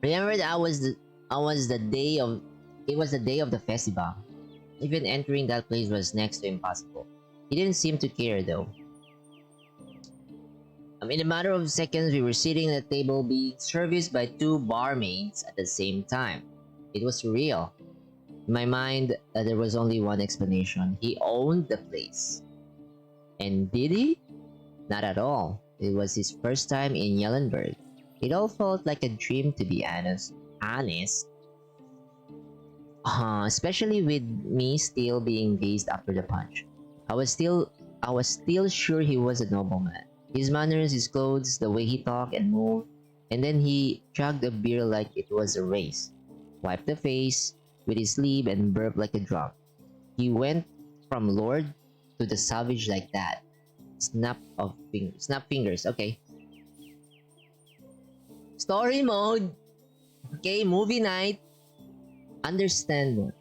Remember that it was the day of the festival. Even entering that place was next to impossible. He didn't seem to care though. In a matter of seconds, we were sitting at a table being serviced by two barmaids at the same time. It was real. In my mind, there was only one explanation. He owned the place. And did he? Not at all. It was his first time in Yellenberg. It all felt like a dream, to be honest. Especially with me still being dazed after the punch. I was still sure he was a nobleman. His manners, his clothes, the way he talked and moved. And then he chugged a beer like it was a race, wiped the face with his sleeve and burped like a drum. He went from lord to the savage like that. Snap fingers. Okay. Story mode. Okay, movie night. Understand more.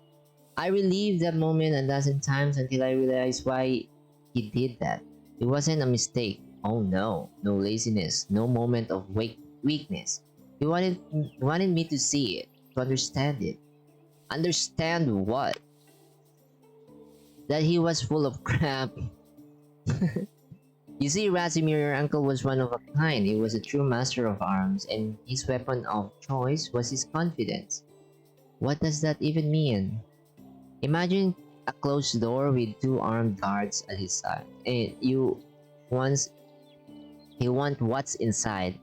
I relived that moment a dozen times until I realized why he did that. It wasn't a mistake. Oh no. No laziness. No moment of weakness. He wanted me to see it. To understand it. Understand what? that he was full of crap. You see, Razimir, your uncle was one of a kind. He was a true master of arms, and his weapon of choice was his confidence. What does that even mean? Imagine a closed door with two armed guards at his side, and once you want what's inside.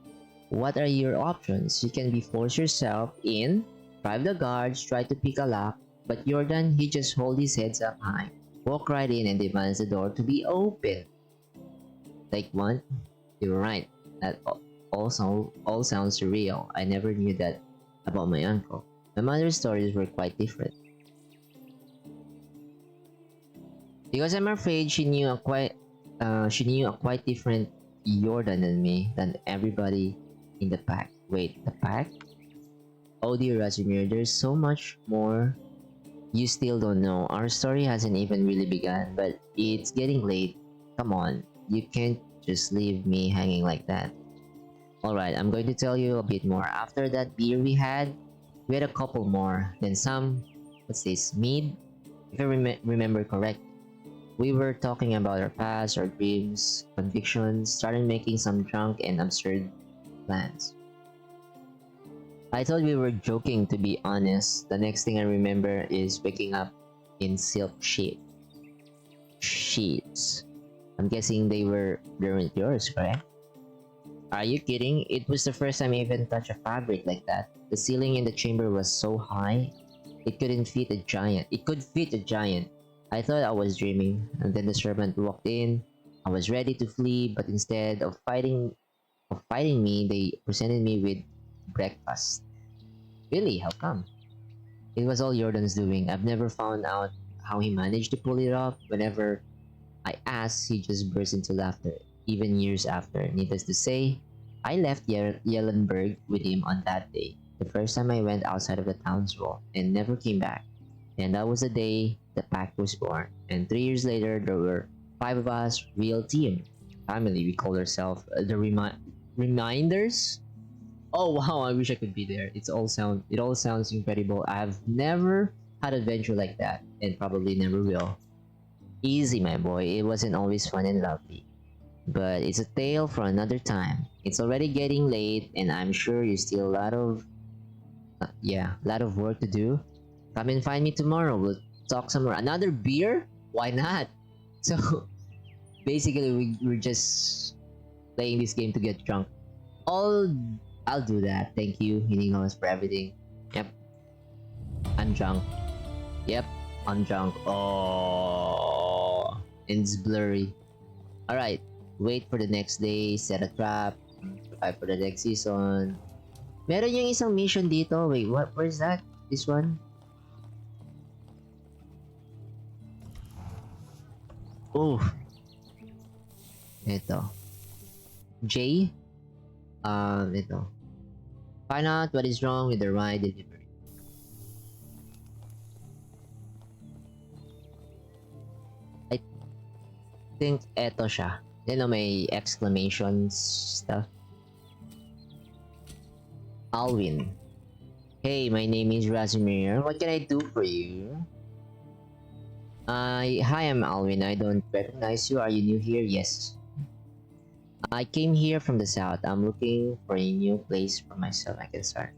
What are your options? You can be force yourself in, drive the guards, try to pick a lock, but Jordan, he just hold his heads up high, walk right in and demands the door to be open. Like what? You're right. That also all sounds surreal. I never knew that about my uncle. My mother's stories were quite different. Because I'm afraid she knew a quite different Jordan than me, than everybody in the pack. Wait, the pack? Oh dear Rasimir, there's so much more you still don't know. Our story hasn't even really begun, but it's getting late. Come on, you can't just leave me hanging like that. Alright, I'm going to tell you a bit more. After that beer we had a couple more. Then some, what's this, mead? If I remember correct. We were talking about our past, our dreams, convictions, started making some drunk and absurd plans. I thought we were joking, to be honest. The next thing I remember is waking up in silk sheets. I'm guessing they weren't yours, correct? Are you kidding? It was the first time I even touched a fabric like that. The ceiling in the chamber was so high, it could fit a giant. I thought I was dreaming, and then the servant walked in. I was ready to flee, but instead of fighting me, they presented me with breakfast. Really? How come? It was all Jordan's doing. I've never found out how he managed to pull it off. Whenever I asked, he just burst into laughter, even years after. Needless to say, I left Yellenberg with him on that day, the first time I went outside of the town's wall, and never came back. And that was the day the pack was born. And 3 years later, there were 5 of us, real team. Family, we called ourselves the Reminders. Oh wow, I wish I could be there. It all sounds incredible. I have never had adventure like that, and probably never will. Easy, my boy. It wasn't always fun and lovely. But it's a tale for another time. It's already getting late, and I'm sure you still a lot of work to do. Come and find me tomorrow. We'll talk some more. Another beer? Why not? So basically, we're just playing this game to get drunk. I'll do that. Thank you, Hiningomas, for everything. Yep. I'm drunk. Yep, I'm drunk. Oh, and it's blurry. Alright, wait for the next day, set a trap, prepare for the next season. Meron yung isang mission dito. Wait, where's that? This one? Oh. Ito. J? Ito. Find out what is wrong with the ride delivery. I think eto siya. You know, may exclamation stuff. Alwin. Hey, my name is Razimir. What can I do for you? Hi, I'm Alwin. I don't recognize you. Are you new here? Yes. I came here from the south. I'm looking for a new place for myself. I can start.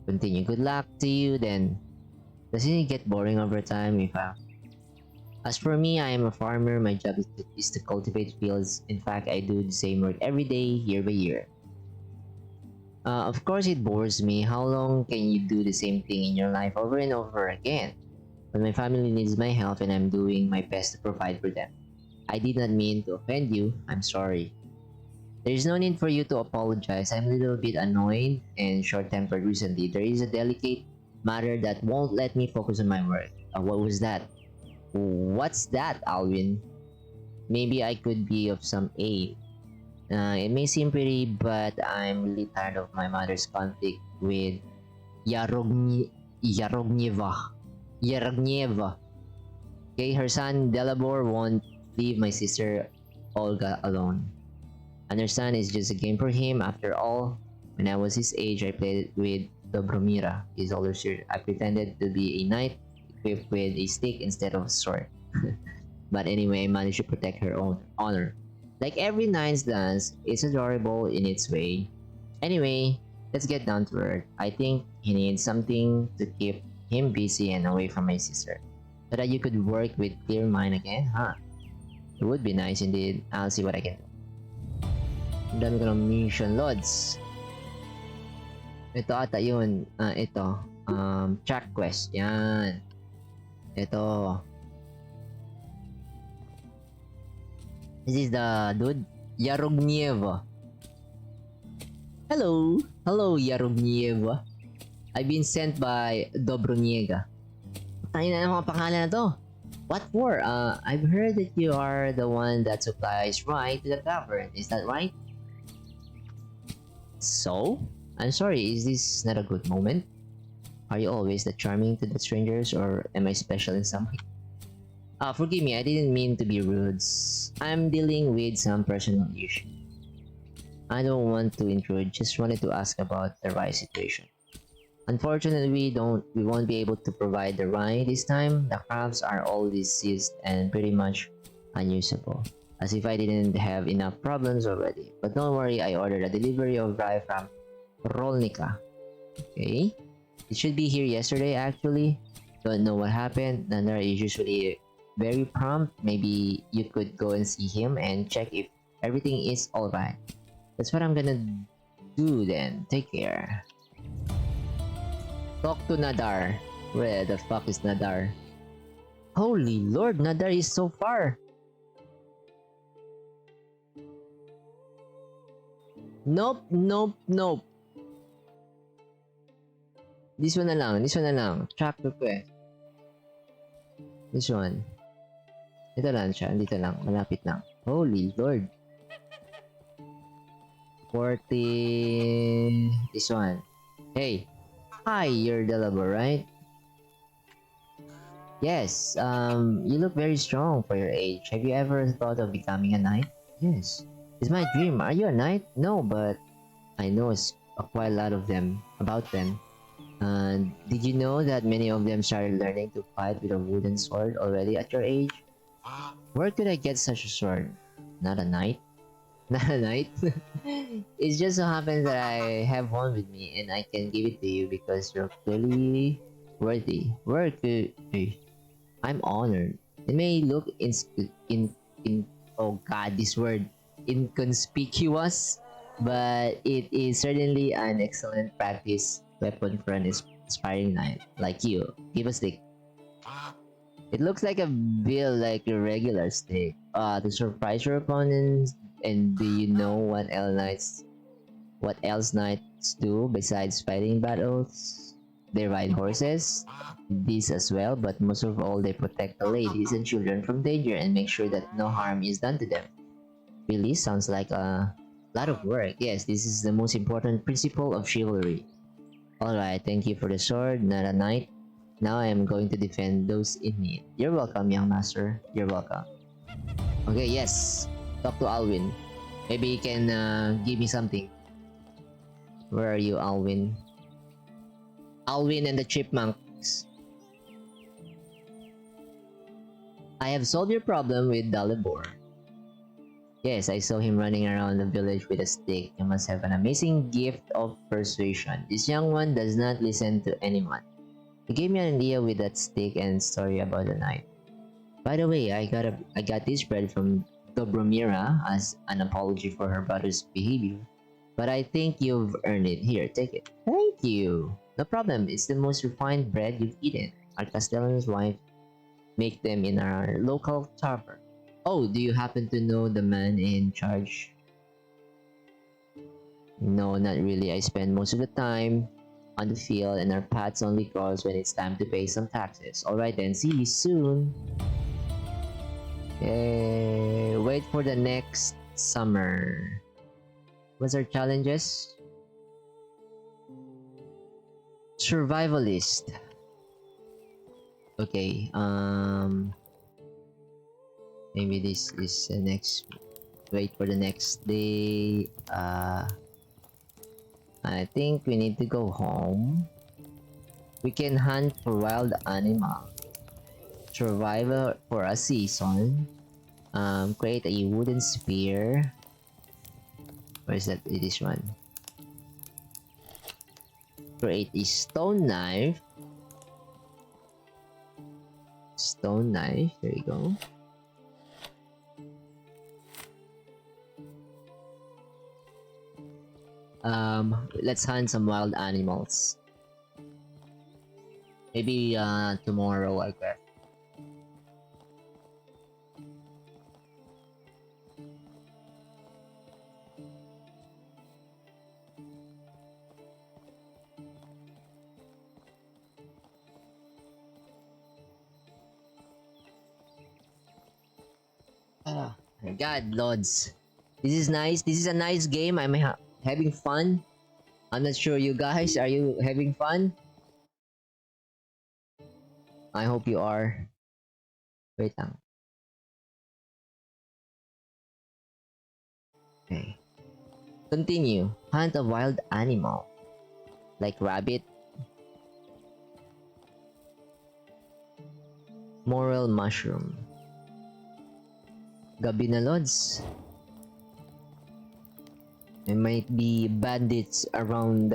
Continue. Good luck to you then. Doesn't it get boring over time As for me, I am a farmer. My job is to cultivate fields. In fact, I do the same work every day, year by year. Of course, it bores me. How long can you do the same thing in your life over and over again? But my family needs my help and I'm doing my best to provide for them. I did not mean to offend you. I'm sorry. There is no need for you to apologize. I'm a little bit annoyed and short-tempered recently. There is a delicate matter that won't let me focus on my work. What was that? What's that, Alwin? Maybe I could be of some aid. It may seem pretty, but I'm really tired of my mother's conflict with Yarognieva. Okay, her son Delabor won't leave my sister Olga alone. And her son is just a game for him. After all, when I was his age, I played with Dobromira, his older sister. I pretended to be a knight equipped with a stick instead of a sword. But anyway, I managed to protect her own honor. Like every Nine's dance, it's adorable in its way. Anyway, let's get down to earth. I think he needs something to keep him busy and away from my sister. So that you could work with clear mind again, huh? It would be nice indeed. I'll see what I can do. Ang dami ko ng mission loads. Ito ata yun. Ito. Track quest. Yan. Ito. This is the dude. Yarogniev. Hello. Hello, Yarogniev. I've been sent by Dobroniega. Tayo na ng mga pangalan na to. What for? I've heard that you are the one that supplies rye to the tavern. Is that right? So? I'm sorry, is this not a good moment? Are you always that charming to the strangers, or am I special in some way? Forgive me, I didn't mean to be rude. I'm dealing with some personal issue. I don't want to intrude, just wanted to ask about the rye situation. Unfortunately, we won't be able to provide the rye this time. The crops are all diseased and pretty much unusable. As if I didn't have enough problems already. But don't worry, I ordered a delivery of rye from Rolnica. Okay. It should be here yesterday actually. Don't know what happened. Nandar is usually very prompt. Maybe you could go and see him and check if everything is alright. That's what I'm gonna do then. Take care. Talk to Nadar. Where the fuck is Nadar? Holy lord, Nadar is so far. Nope, nope, nope. This one na lang. Track request. This one. Ito lang siya, dito lang, malapit lang. Holy lord. 40... This one. Hey. Hi, you're Delabo, right? Yes, you look very strong for your age. Have you ever thought of becoming a knight? Yes. It's my dream. Are you a knight? No, but I know quite a lot of them, about them. Did you know that many of them started learning to fight with a wooden sword already at your age? Where could I get such a sword? Not a knight? Not a knight? It just so happens that I have one with me and I can give it to you because you're clearly worthy. Where could... I'm honored. It may look oh god, this word, inconspicuous, but it is certainly an excellent practice weapon for an aspiring knight like you. Give a stick. It looks like a bill like a regular stick. To surprise your opponents. And do you know what else knights do besides fighting battles? They ride horses, these as well, but most of all they protect the ladies and children from danger and make sure that no harm is done to them. Really sounds like a lot of work. Yes, this is the most important principle of chivalry. Alright, thank you for the sword, not a knight. Now I am going to defend those in need. You're welcome, young master. You're welcome. Okay, yes. Talk to Alwyn. Maybe he can give me something. Where are you, Alwyn? Alwyn and the chipmunks. I have solved your problem with Dalibor. Yes, I saw him running around the village with a stick. You must have an amazing gift of persuasion. This young one does not listen to anyone. He gave me an idea with that stick and story about the night. By the way, I got this bread from Dobromira as an apology for her brother's behavior. But I think you've earned it. Here, take it. Thank you. No problem. It's the most refined bread you've eaten. Our Castellan's wife make them in our local tavern. Oh, do you happen to know the man in charge? No, not really. I spend most of the time on the field and our paths only cross when it's time to pay some taxes. Alright then, see you soon. Wait for the next summer. What's our challenges? Survivalist. Okay, maybe this is the next. Wait for the next day. I think we need to go home. We can hunt for wild animals. Survival for a season. Create a wooden spear. Where is that? It is one. Create a stone knife. Stone knife. There you go. Let's hunt some wild animals. Maybe tomorrow I guess. Oh my god, Lords. This is nice. This is a nice game. I'm having fun. I'm not sure you guys. Are you having fun? I hope you are. Wait lang. Okay. Continue. Hunt a wild animal. Like rabbit. Moral mushroom. Gabi na, Lods. There might be bandits around.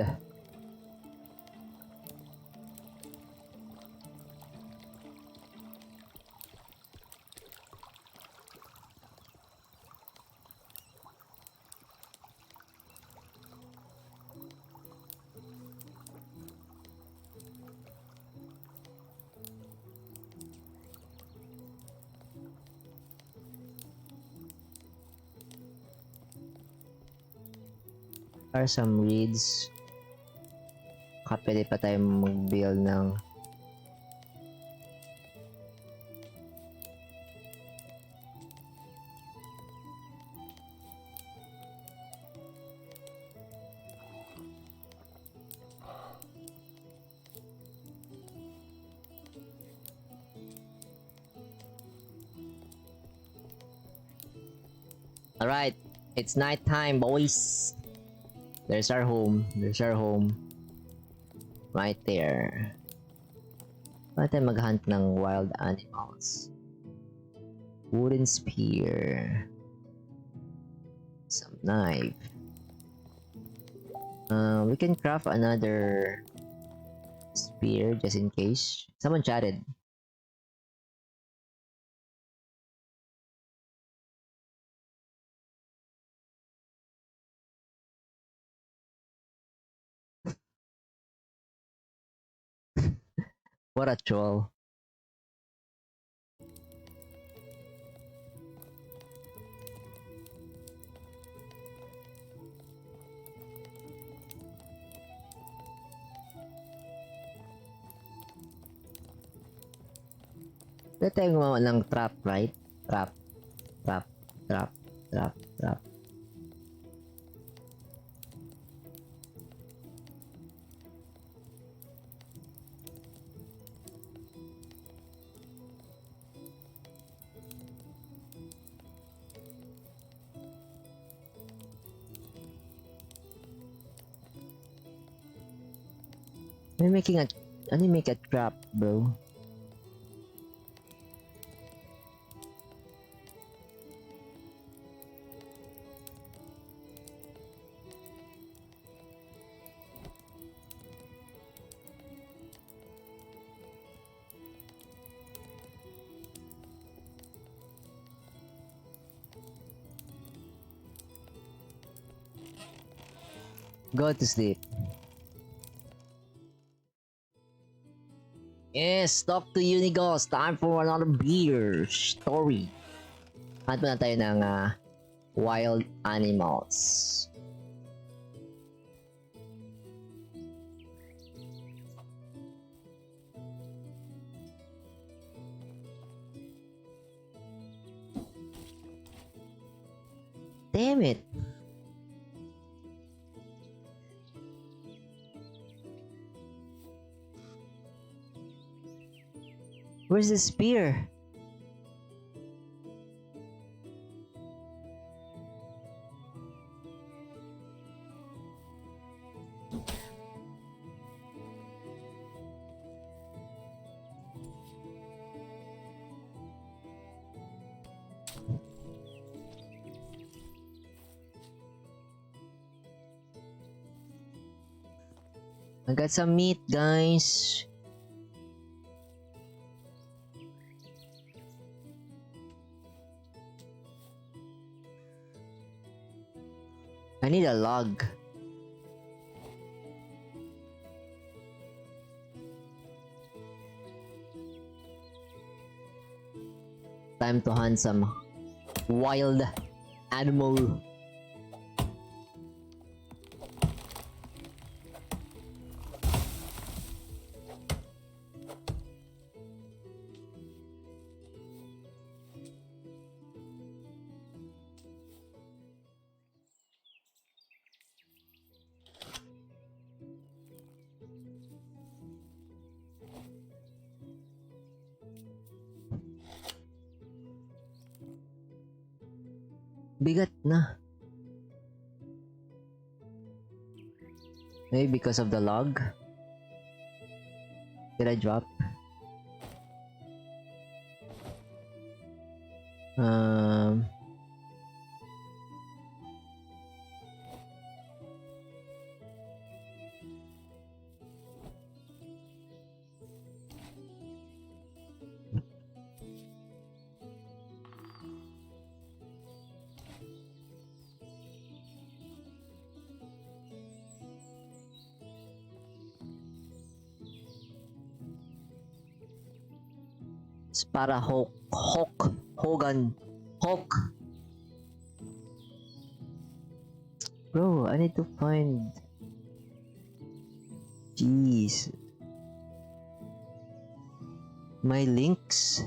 Are some reeds. Pwede pa tayo mag-build ng Alright, it's night time, boys. There's our home. There's our home. Right there. Pwede tayo mag-hunt ng wild animals. Wooden spear. Some knife. We can craft another spear just in case. Someone chatted. What a troll. Pwede tayo gumawa ng trap, right? Trap. Trap. Trap. Trap. Trap. I'm making a... Ano yung make a trap, bro? Go to sleep. Yes, talk to Unigos. Time for another beer story. Hunt muna tayo ng wild animals. Damn it. Where's the spear? I got some meat, guys. I need a log. Time to hunt some wild animal. Bigat na. Maybe because of the log. Did I drop? Um. It's para Hogan. Hawk. Bro, I need to find. Jeez. My links.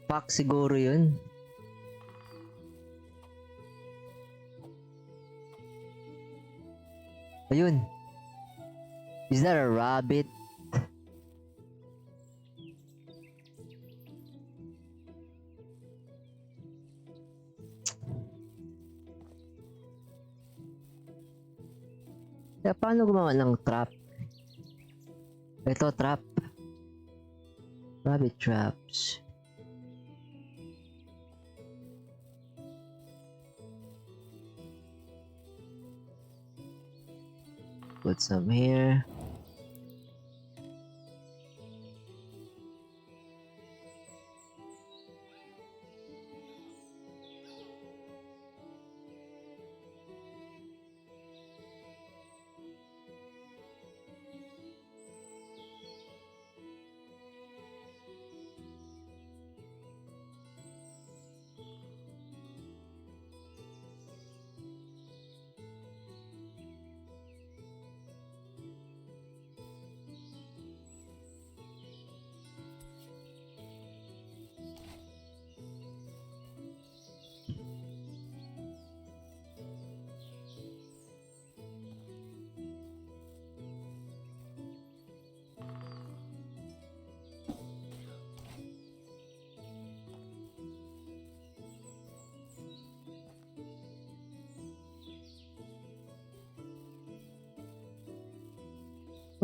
Fuck siguro yun. Ayun. Is that a rabbit? Kaya paano gumawa ng trap? Ito, trap. Rabbit traps. Put some here.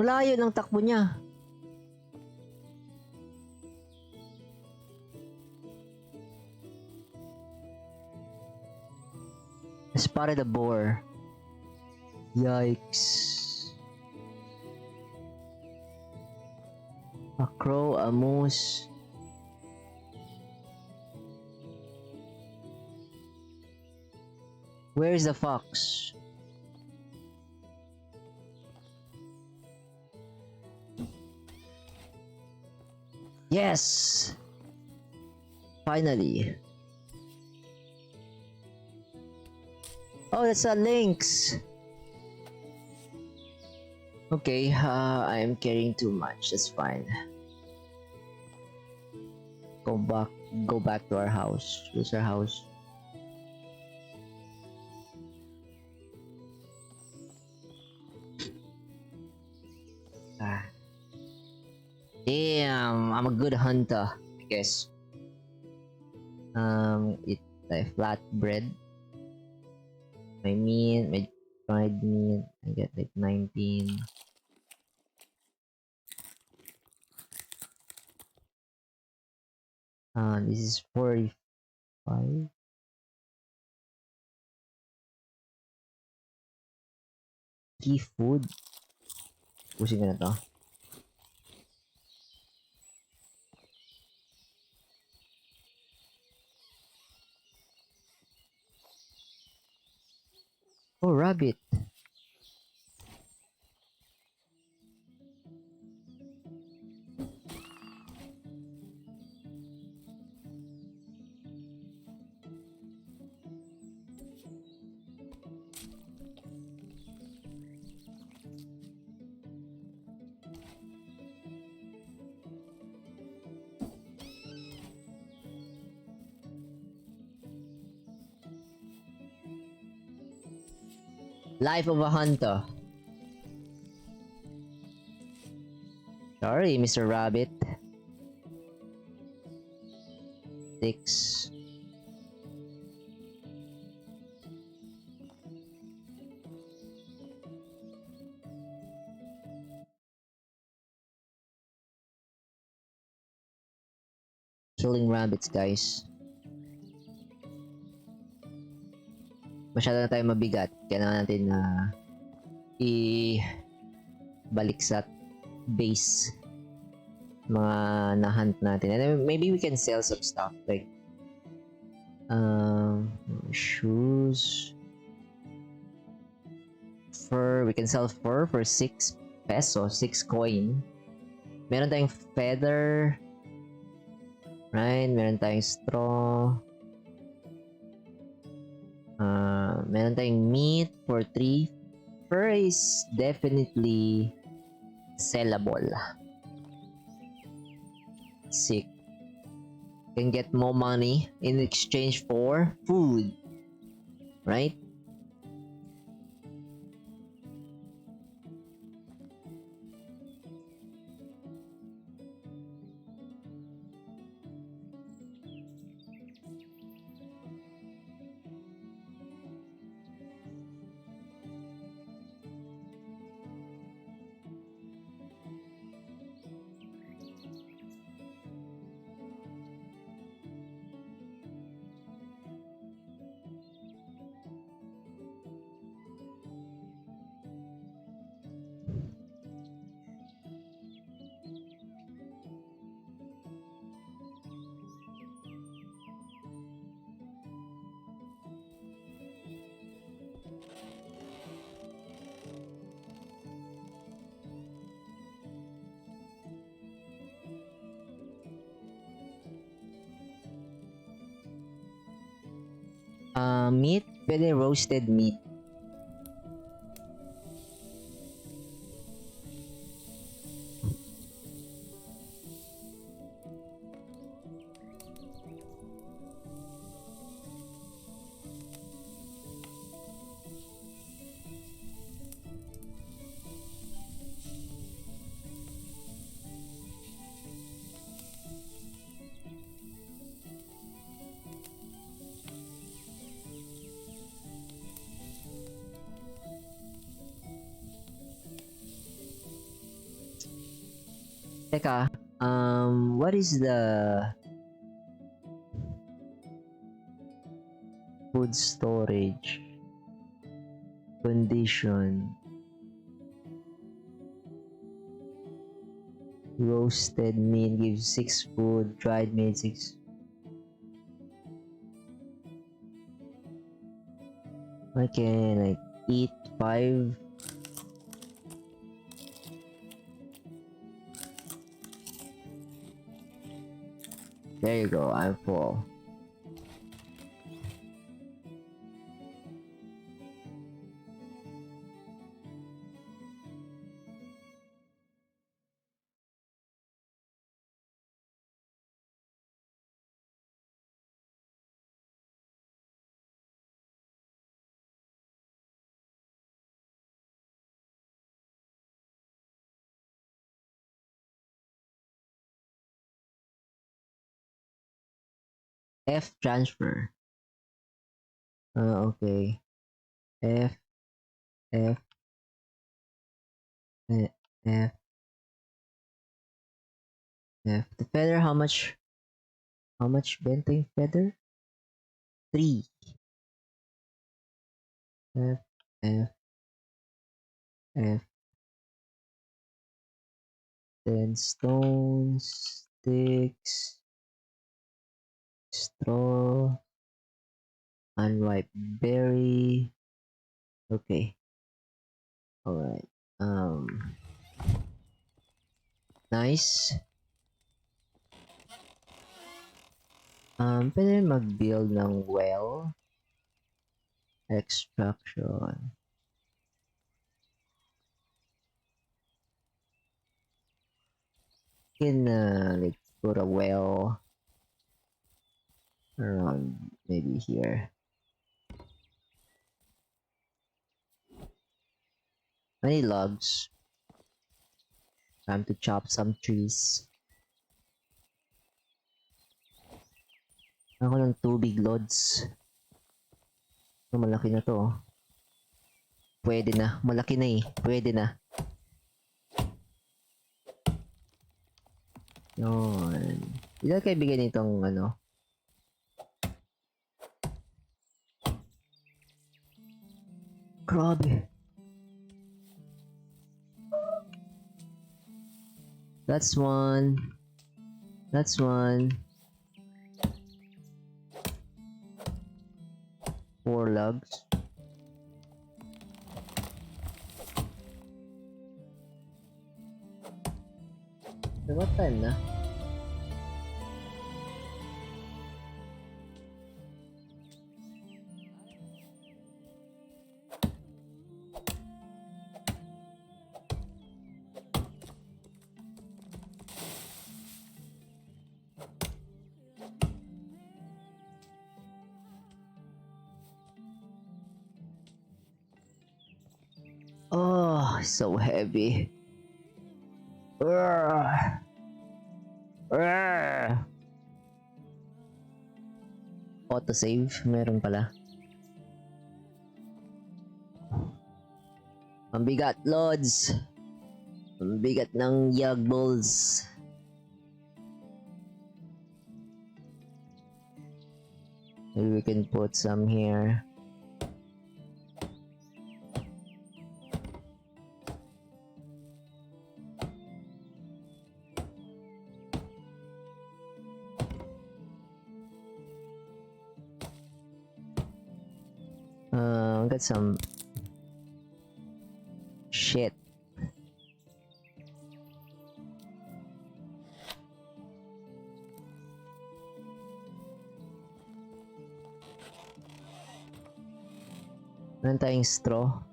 Malayo ng takbo niya. Spotted a boar. Yikes. A crow, a moose. Where's the fox? Yes! Finally. Oh, that's a lynx. Okay, I'm carrying too much. That's fine. Go back to our house. Where's our house? Ah. Damn, I'm a good hunter, I guess. Eat like flatbread. My meat, my Fried meat. I get like 19. This is 45. Seafood. Pusin ko na to. Oh, rabbit. Life of a hunter. Sorry, Mr. Rabbit. 6. Killing rabbits, guys. Masyado na tayo mabigat. Kailangan natin na i-balik sa base mga na-hunt natin. And then maybe we can sell some stuff like shoes, fur. We can sell fur for 6 pesos, 6 coin. Meron tayong feather, right? Meron tayong straw. Meron tayong meat for 3. Fur is definitely sellable. Sick. Can get more money in exchange for food, right? Meat, pwede roasted meat. Teka, what is the food storage condition? Roasted meat gives 6 food, dried meat 6. I can like eat 5. There you go, I'm full. F transfer. Okay. F F, F, F, F. The feather, how much? How much bento yung feather? 3. F, F, F. Then stones, sticks, straw, unripe berry. Okay. Alright. Nice. Pwede rin mag-build ng well. Extraction. Can like put a well around maybe here. I need logs. Time to chop some trees. Ako ng tubig lods. Malaki na to. Pwede na. Malaki na eh. Pwede na. Yun. Ilan kayo bigyan nitong ano? Grabe. That's one. That's one. 4 logs. So what time na? Oh, so heavy. Urgh. Urgh. Autosave, meron pala. Ang bigat, Lods. Ang bigat ng yug balls. Maybe we can put some here. Got some shit. Meron tayong straw.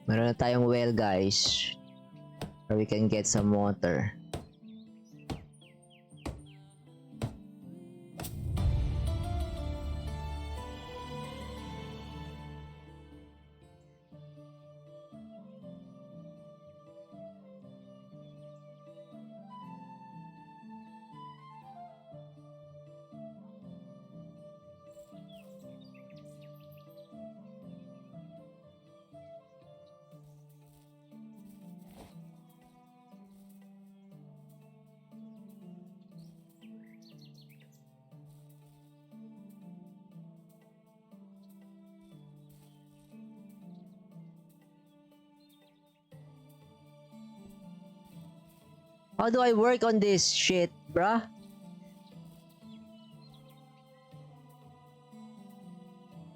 Meron na tayong well, guys. Where we can get some water. How do I work on this shit, bruh?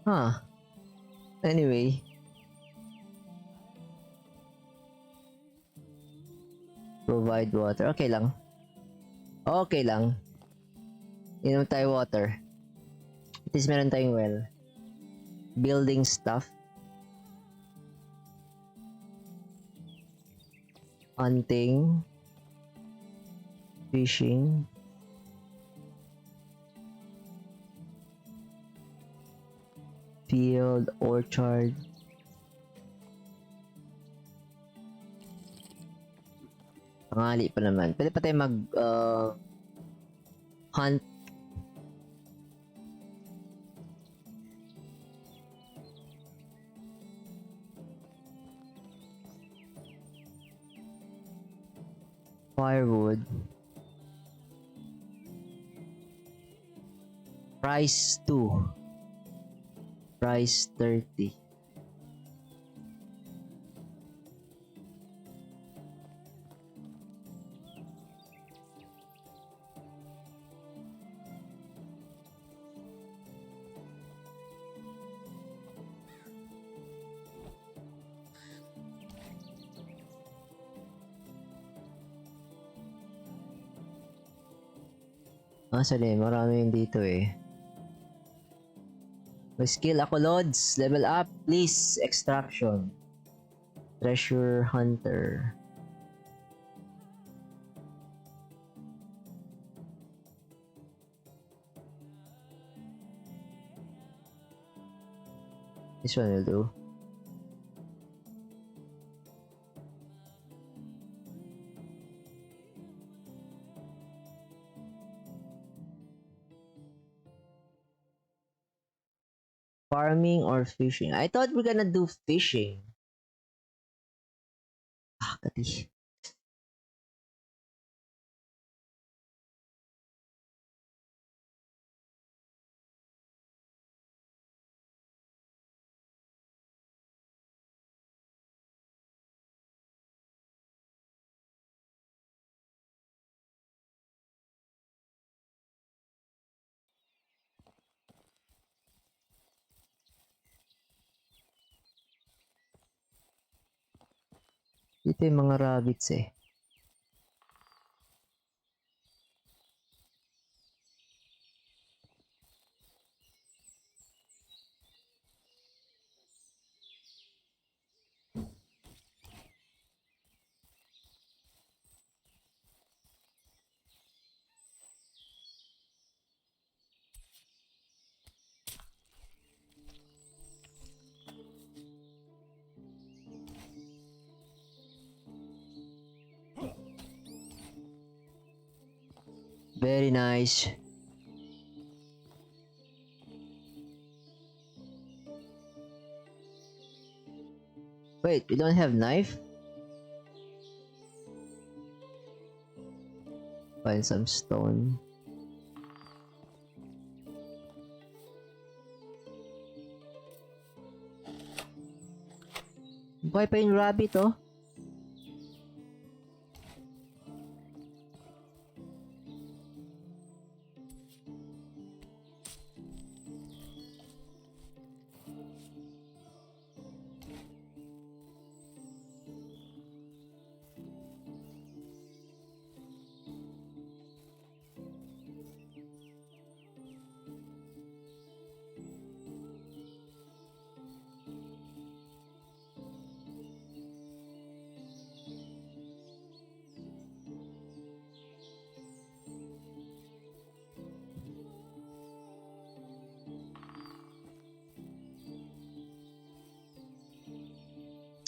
Huh. Anyway. Provide water. Okay lang. Okay lang. Inom tayo water. At least meron tayong well. Building stuff. Hunting. Fishing. field, orchard. Tanghali pa naman. Pwede pa tayo mag hunt. Firewood. Price 2. Price 30. Sali, marami yun dito eh. May skill ako, Lods. Level up, please. Extraction. Treasure Hunter. This one will do. Farming or fishing? I thought we're gonna do fishing. Kati. Dito yung mga rabbits eh. Very nice. Wait, we don't have knife? Find some stone. Buhay pa yung rabbit oh.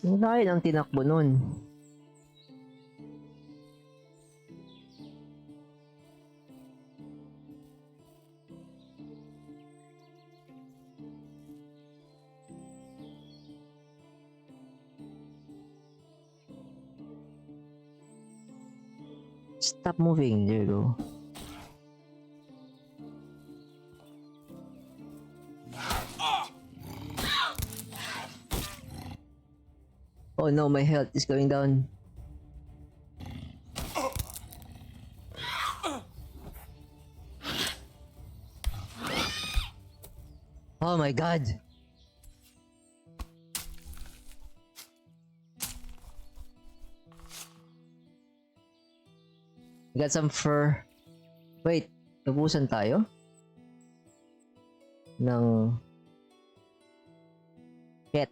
Ang laki ng tinakbo nun. Stop moving. There you go. Oh no, my health is going down. Oh my god. Got some fur. Wait, nabusan tayo? Ng pet.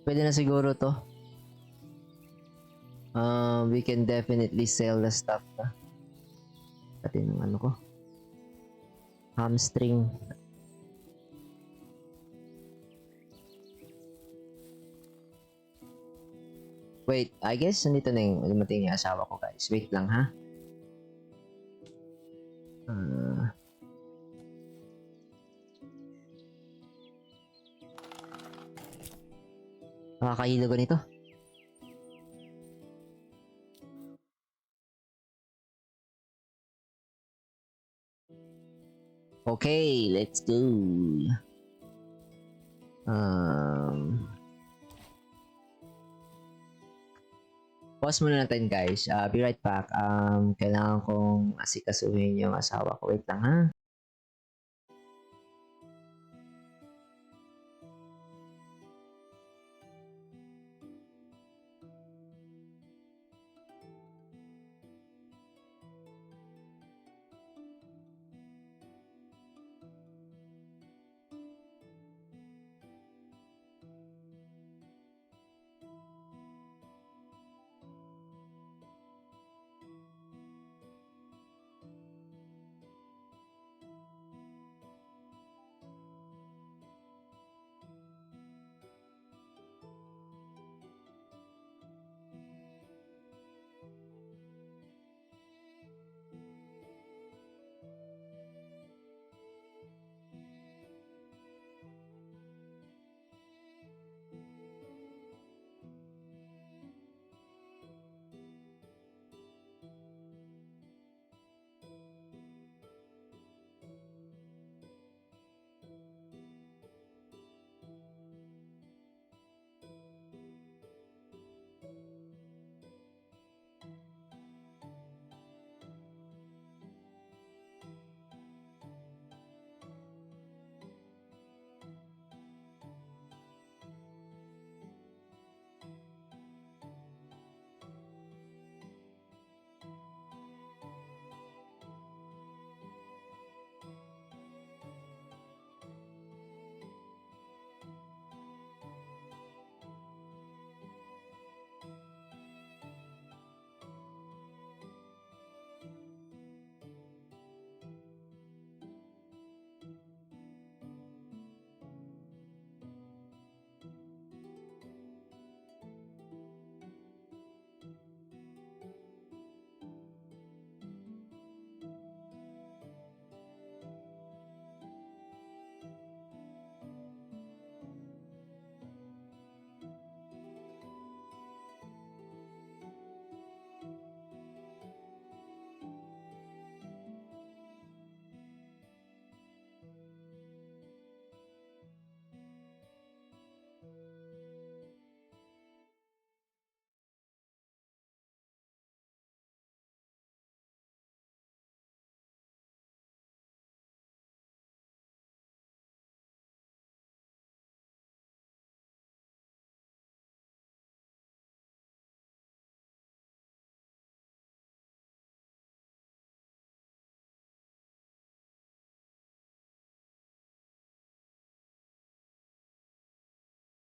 Pwede na siguro to. We can definitely sell the stuff na. Pati ng ano ko. Hamstring. Wait, I guess nandito na yung dumating yung asawa ko, guys. Wait lang, ha? Nakakahilo ko nito. Okay, let's go. Pause muna natin, guys. Be right back. Kailangan kong asikasuhin yung asawa ko. Wait lang, ha?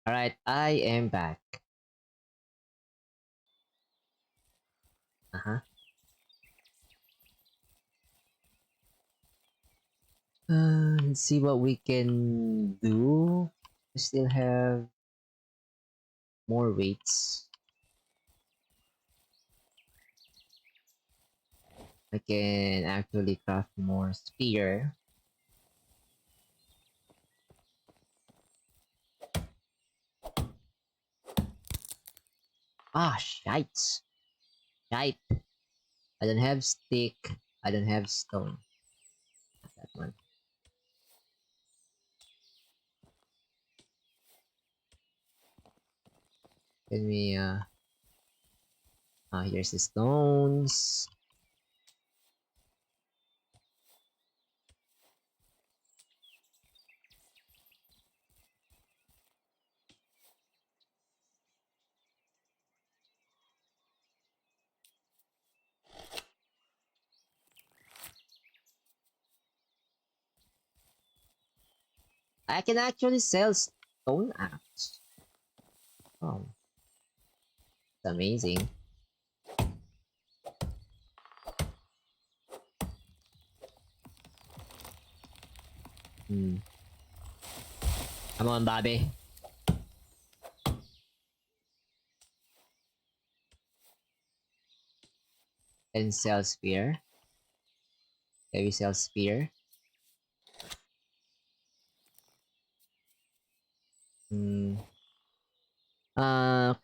Alright, I am back. Uh-huh. Let's see what we can do. We still have more weights. I can actually craft more spear. Ah, shite. Shite. I don't have stick. I don't have stone. That one. Let me, here's the stones. I can actually sell stone axe. Oh, it's amazing. Come on, Bobby. And sell spear. Heavy sell spear.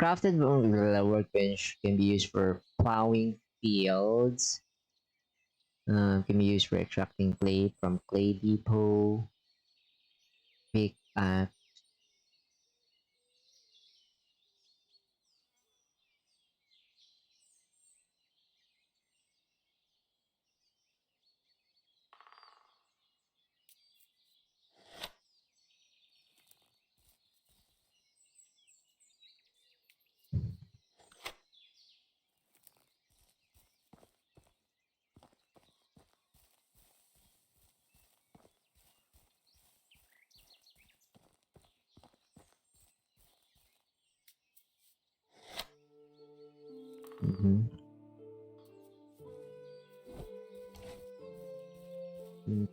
Crafted workbench can be used for plowing fields. Can be used for extracting clay from clay depot. Pick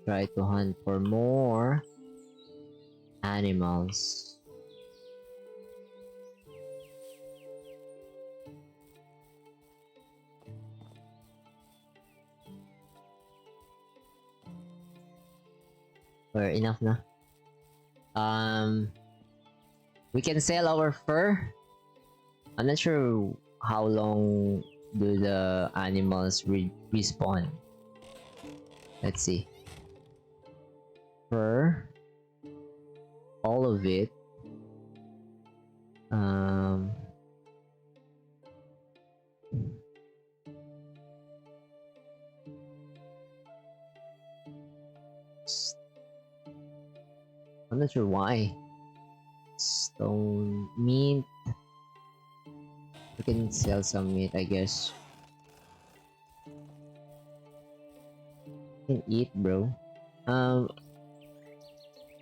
try to hunt for more animals. Or enough na. We can sell our fur. I'm not sure how long do the animals respawn. Let's see. Fur. All of it. I'm not sure why. Stone meat. We can sell some meat, I guess. You can eat, bro.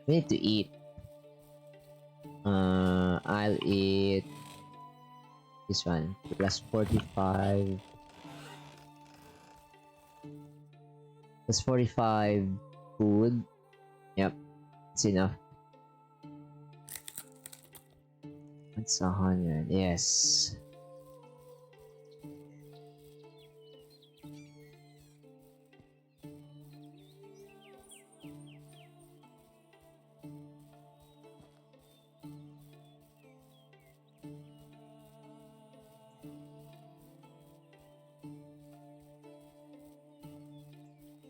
We need to eat. I'll eat this one. Plus 45. Plus 45 food. Yep, it's enough. That's 100. Yes.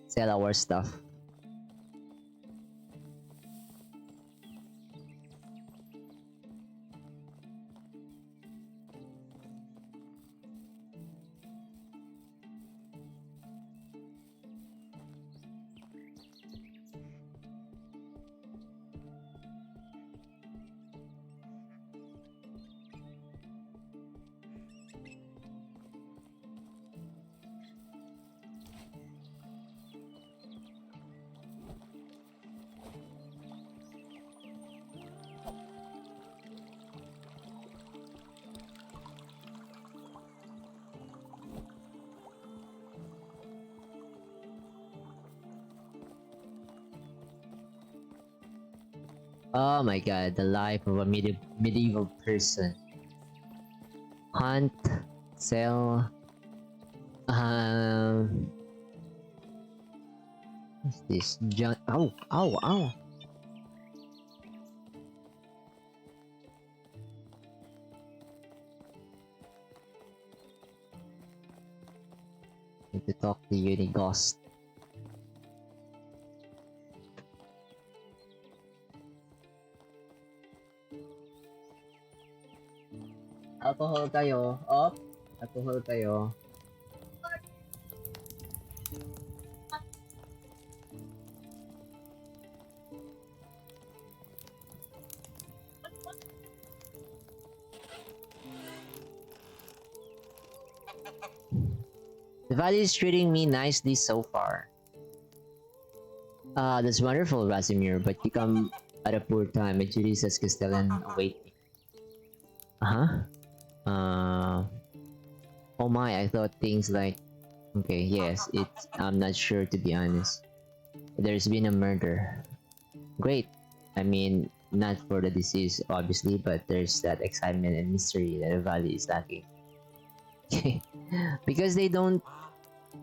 Sell our stuff. Oh my god, the life of a medieval person. Hunt, sell, what's this? Ow, ow, ow. Need to talk to Unighost. Alcohol kayo. Op. Alcohol kayo. The valley is treating me nicely so far. That's wonderful, Rasimir, but you come at a poor time. And Julius Castellan await me. Uh-huh. Uh, oh my, I thought things like... Okay, yes, it's... I'm not sure to be honest. There's been a murder. Great. I mean, not for the disease, obviously, but there's that excitement and mystery that the valley is lacking. because they don't...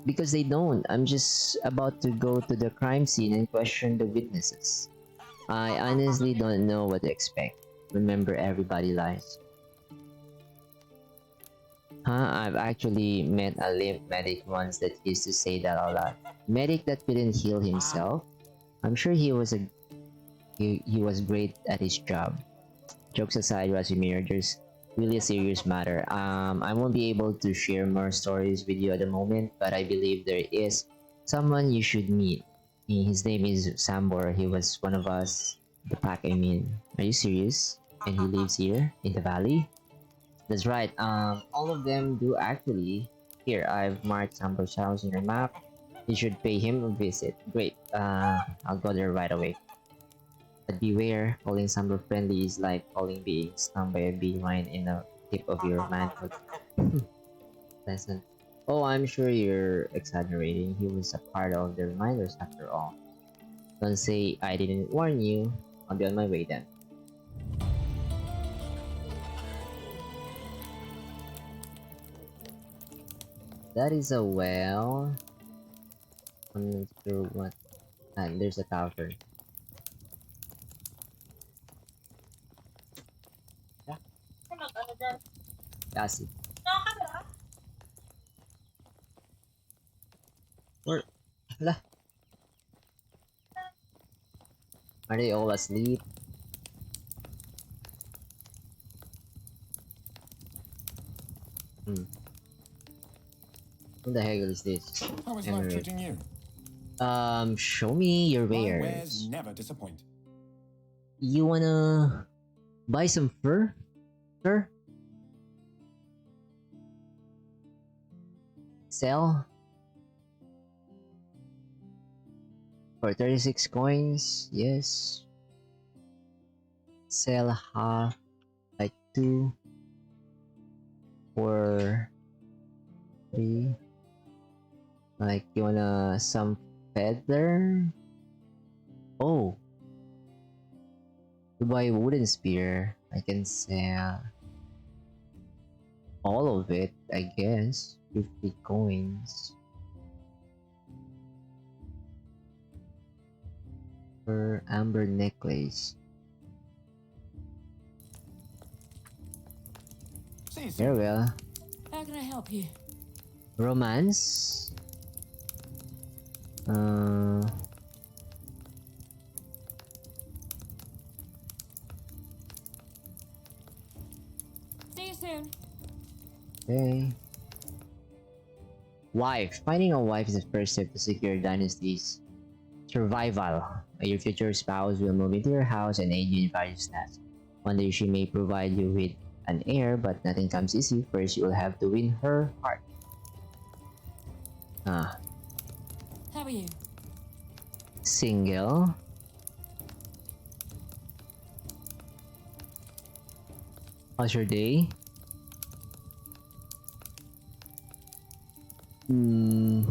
Because they don't. I'm just about to go to the crime scene and question the witnesses. I honestly don't know what to expect. Remember, everybody lies. Huh? I've actually met a limp medic once that used to say that a lot. Medic that couldn't heal himself. I'm sure he was great at his job. Jokes aside, Rasimir, there's really a serious matter. I won't be able to share more stories with you at the moment, but I believe there is someone you should meet. His name is Sambor. He was one of us, the pack. I mean, are you serious? And he lives here in the valley. That's right. All of them do actually. Here, I've marked Sambor's house in your map. You should pay him a visit. Great. I'll go there right away. But beware, calling Sambor friendly is like calling being stung by a beeline in the tip of your manhood. Lesson. Oh, I'm sure you're exaggerating. He was a part of the reminders after all. Don't say I didn't warn you. I'll be on my way then. That is a well. I'm not sure what. And there's a tavern. Yeah, that's it. Where? Hala, are they all asleep? Hmm. Who the heck is this? How is life treating you? Show me your My wares. wares never disappoint. You wanna buy some fur, sir? Sell for 36 coins. Yes. Sell half, like 2 for 3. Like, you wanna some feather? Oh, to buy a wooden spear, I can sell all of it, I guess. 50 coins. For amber necklace. See you Very soon. well. How can I help you? Romance. Uh, See you soon. okay. Wife. Finding a wife is the first step to secure Dynasty's survival. Your future spouse will move into your house and aid you in various tasks. One day she may provide you with an heir, but nothing comes easy. First, you will have to win her heart. Ah, How are you? single. How's your day? Hmm.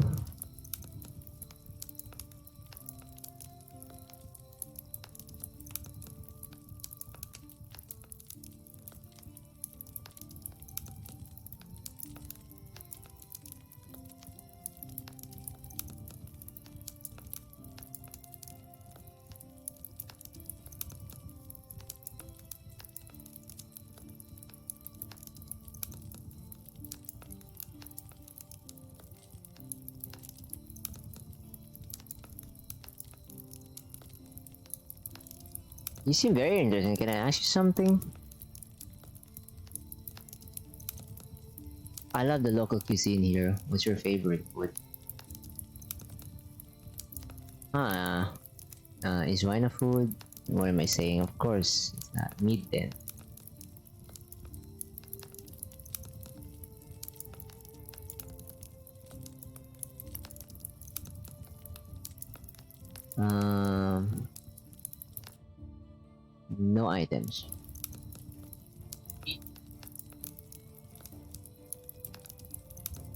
You seem very interesting. Can I ask you something? I love the local cuisine here. What's your favorite food? Ah, is wine a food? What am I saying? Of course, it's not meat then. Um, no items.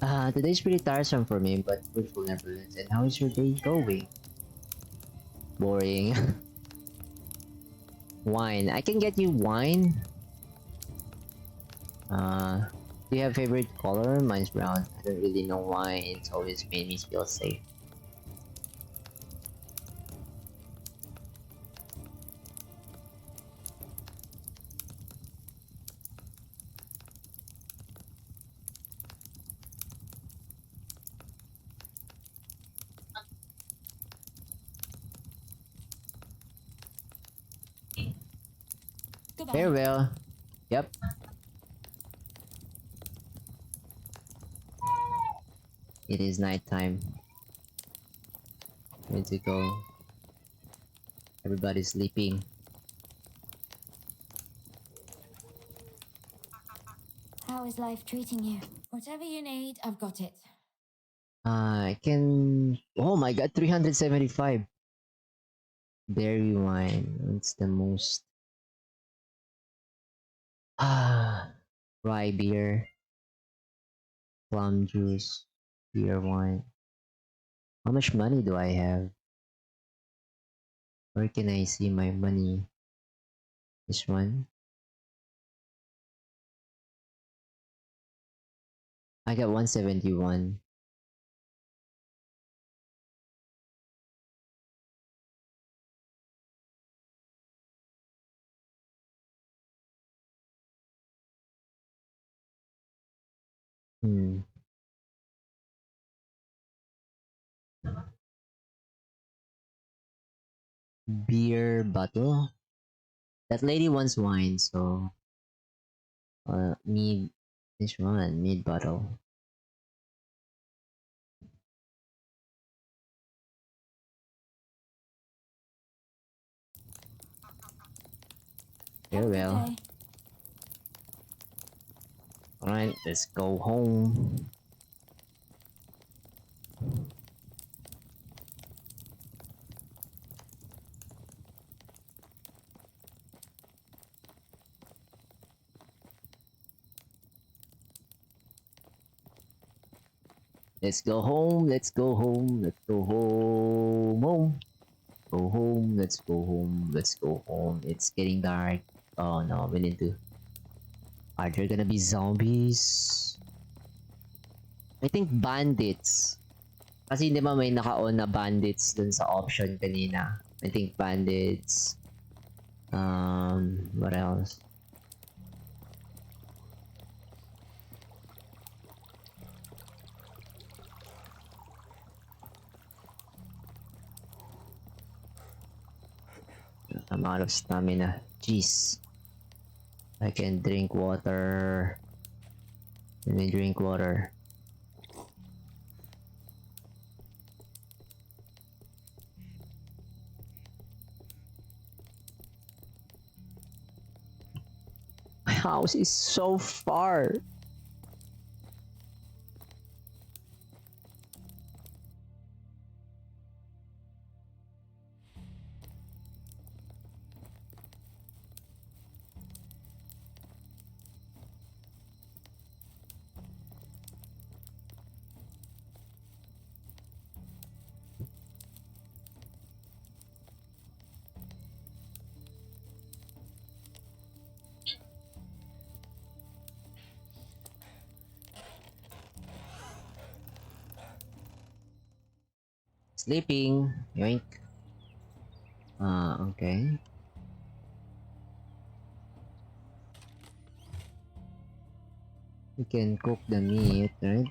Today's pretty tiresome for me, but fruitful nevertheless. And how is your day going? Boring. Wine. I can get you wine. Do you have favorite color? Mine's brown. I don't really know why. It's always made me feel safe. Goodbye. Farewell. Yep. It is nighttime. Need to go. Everybody's sleeping. How is life treating you? Whatever you need, I've got it. I can. Oh my god, 375. Berry wine. What's the most? Rye beer, plum juice, beer wine. How much money do I have? Where can I see my money? This one. I got 171. Hmm. Beer bottle. That lady wants wine, so mead. This one, mead bottle. Have a good Farewell. day. Alright, let's go home. Let's go home. Let's go home. Let's go home. Home. Go home. Let's go home. Let's go home. It's getting dark. Oh no, we need to. Are there gonna be zombies? I think bandits. Kasi di ba may naka-on na bandits dun sa option kanina. I think bandits. What else? I'm out of stamina. Jeez. I can drink water. Let me drink water. My house is so far. Sleeping. Yoink. Okay. We can cook the meat, right?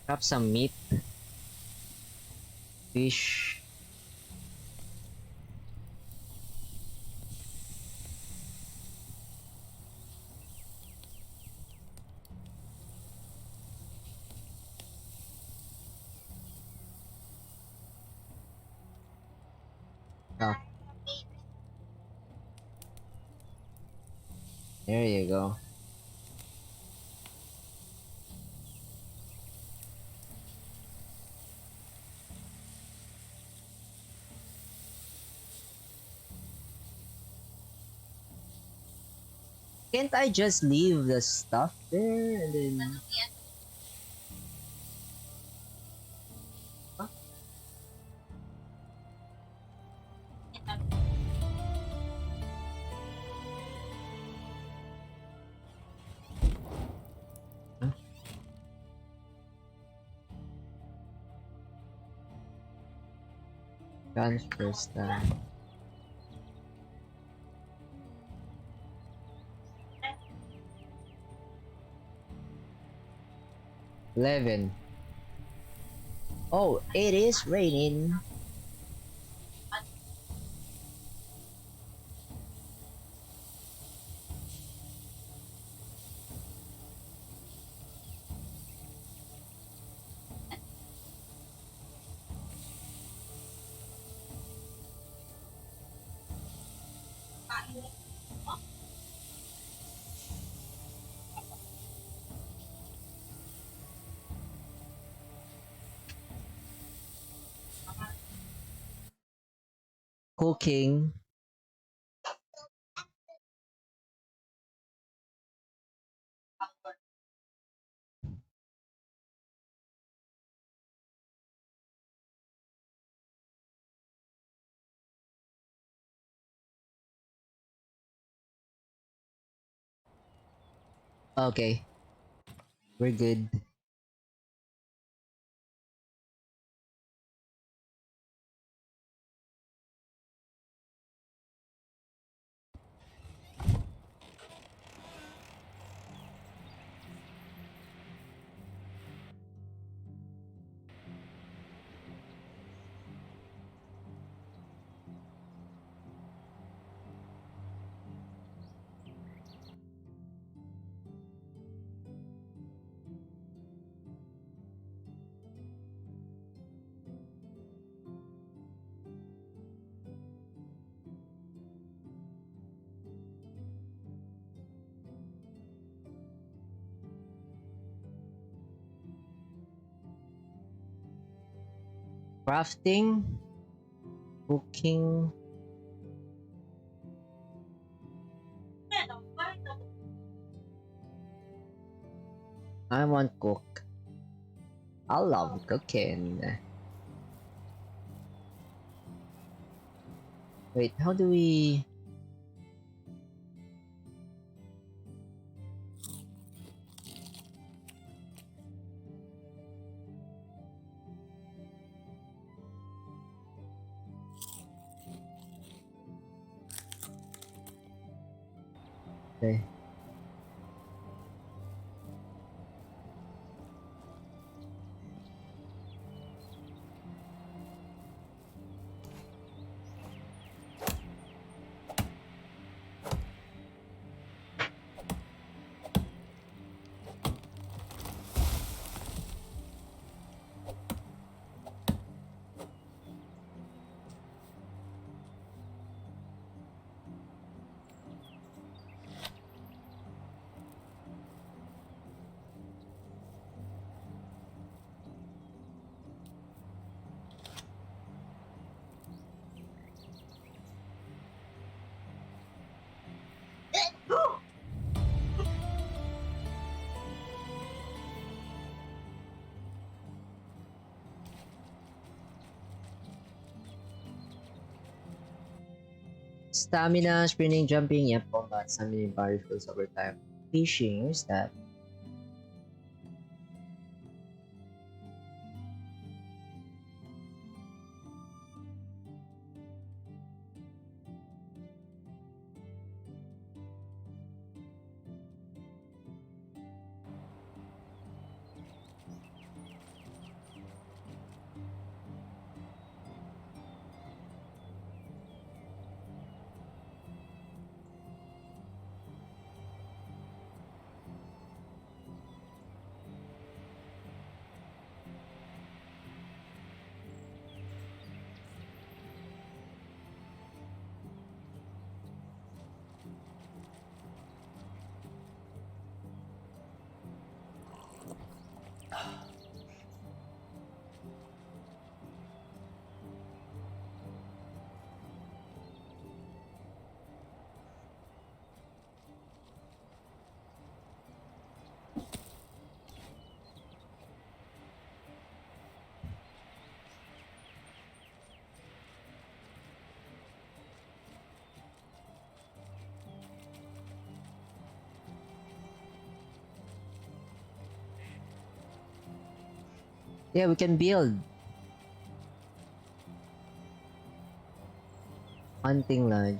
Have some meat. Fish. Oh, there you go. Can't I just leave the stuff there and then... Huh? Huh? Transfer stand. $11. Oh, it is raining. Cooking. Okay, we're good. Crafting, cooking. I want cook. I love cooking. Wait, how do we... Okay. Stamina, sprinting, jumping, yep, combat, stamina bar refills over time. Fishing, where's that? Yeah, we can build. Hunting lodge.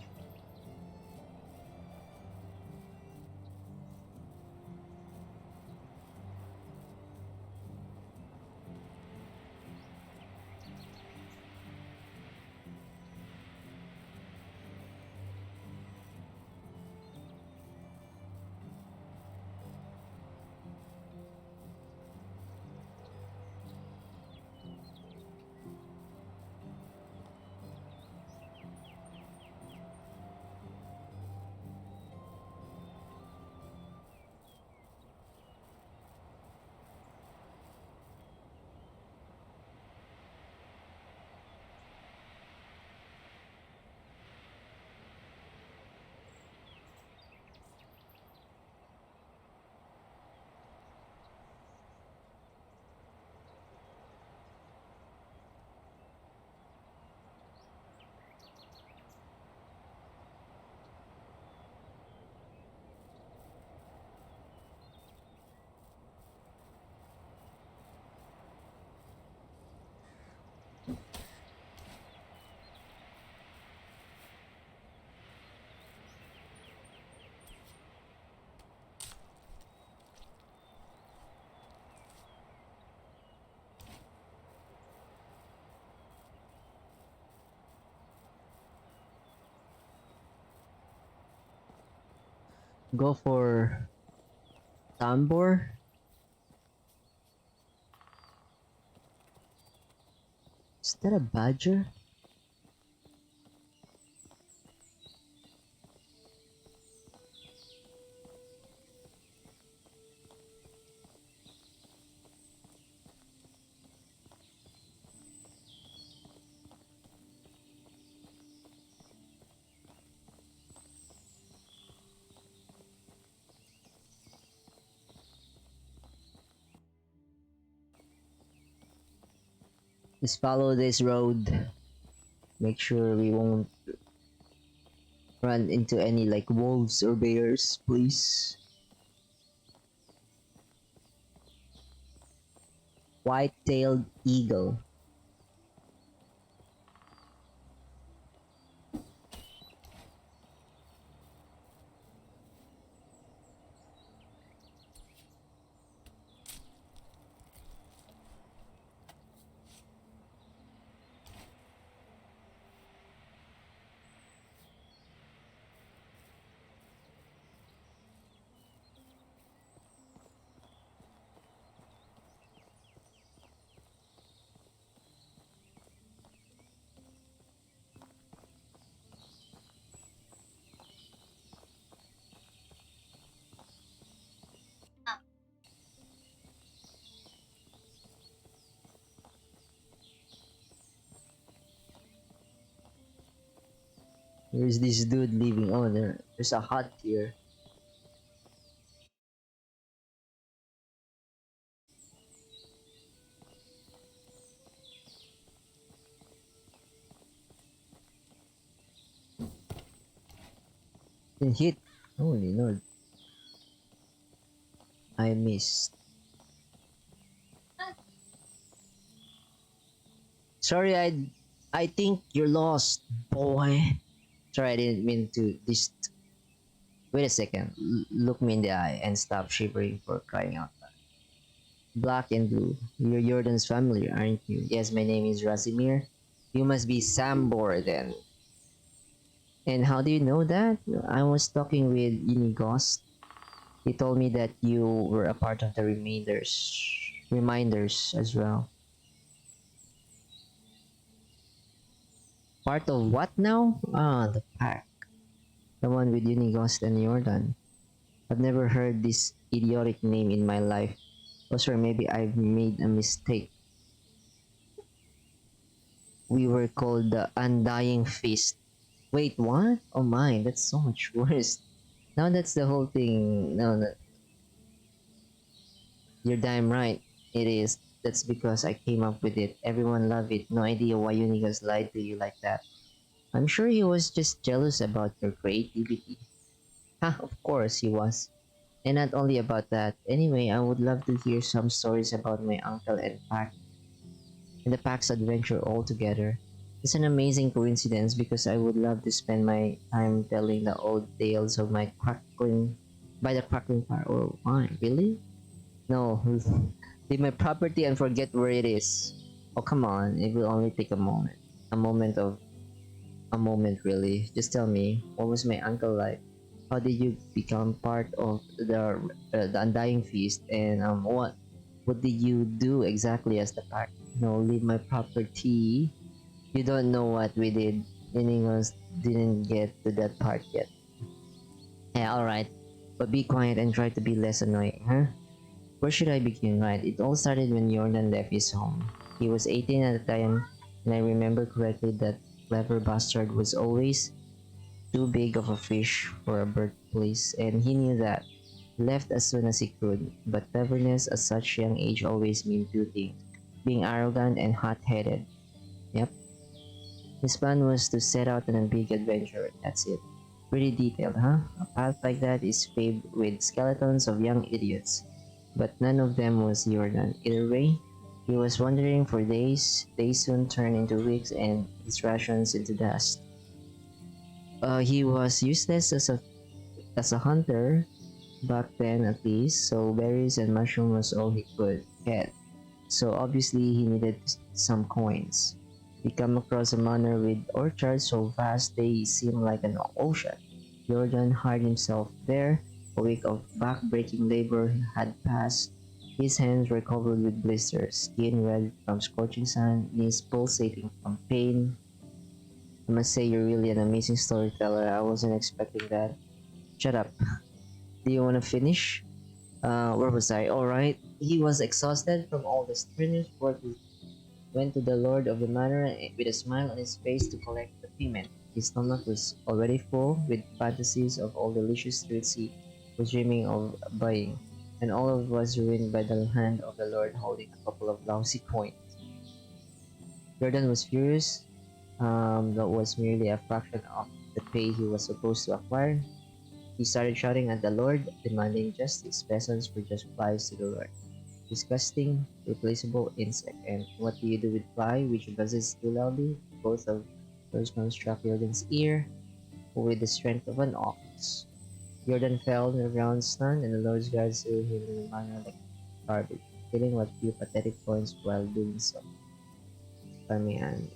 Go for Tambor. Is that a badger? Just follow this road. Make sure we won't run into any like wolves or bears, please. White-tailed eagle. There's this dude living. Oh, there's a hut here. Then hit. Holy lord. I missed. Sorry, I think you're lost, boy. Sorry, I didn't mean to just. Wait a second. Look me in the eye and stop shivering for crying out loud. Black and blue. You're Jordan's family, aren't you? Yes, my name is Razimir. You must be Sambor then. And how do you know that? I was talking with Unighost. He told me that you were a part of the reminders as well. Part of what now? Ah, the pack. The one with Unighost and Jordan. I've never heard this idiotic name in my life. Oh, sorry, maybe I've made a mistake. We were called the Undying Fist. Wait, what? Oh my, that's so much worse. Now that's the whole thing. No, no, you're damn right. It is. That's because I came up with it. Everyone loved it. No idea why Unigas lied to you like that. I'm sure he was just jealous about your creativity. Ha, of course he was. And not only about that. Anyway, I would love to hear some stories about my uncle and pack. and the pack's adventure all together. It's an amazing coincidence because I would love to spend my time telling the old tales of my crackling by the crackling fire. Oh, why? Really? No, leave my property and forget where it is. Oh, come on. It will only take a moment. A moment of a moment, really. Just tell me, what was my uncle like? How did you become part of the Undying Feast? And what did you do exactly as the pack? No, leave my property. You don't know what we did. Meaning us didn't get to that part yet. Yeah, alright. But be quiet and try to be less annoying, huh? Where should I begin? Right, it all started when Jordan left his home. He was 18 at the time, and I remember correctly that clever bastard was always too big of a fish for a birthplace, and he knew that. Left as soon as he could, but cleverness at such young age always means two things: being arrogant and hot-headed. Yep. His plan was to set out on a big adventure, that's it. Pretty detailed, huh? A path like that is paved with skeletons of young idiots. But none of them was Jordan. Either way, he was wandering for days. Days soon turned into weeks and his rations into dust. He was useless as a hunter back then at least, so berries and mushroom was all he could get. So obviously he needed some coins. We come across a manor with orchards so vast they seem like an ocean. Jordan hired himself there. A week of back-breaking labor had passed. His hands were covered with blisters, skin red from scorching sun, knees pulsating from pain. I must say you're really an amazing storyteller. I wasn't expecting that. Shut up. Do you want to finish? Where was I? Alright. He was exhausted from all the strenuous work. He went to the lord of the manor with a smile on his face to collect the payment. His stomach was already full with fantasies of all the delicious treats he was dreaming of buying, and all of it was ruined by the hand of the lord holding a couple of lousy coins. Jordan was furious. That was merely a fraction of the pay he was supposed to acquire. He started shouting at the Lord, demanding justice. Peasants were just flies to the Lord. Disgusting, replaceable insect. And what do you do with fly, which buzzes too loudly? Both of those ones struck Jordan's ear with the strength of an ox. Jordan fell on the ground stunned, and the Lord's guard threw him in the manor like garbage, stealing what few pathetic coins while doing so. And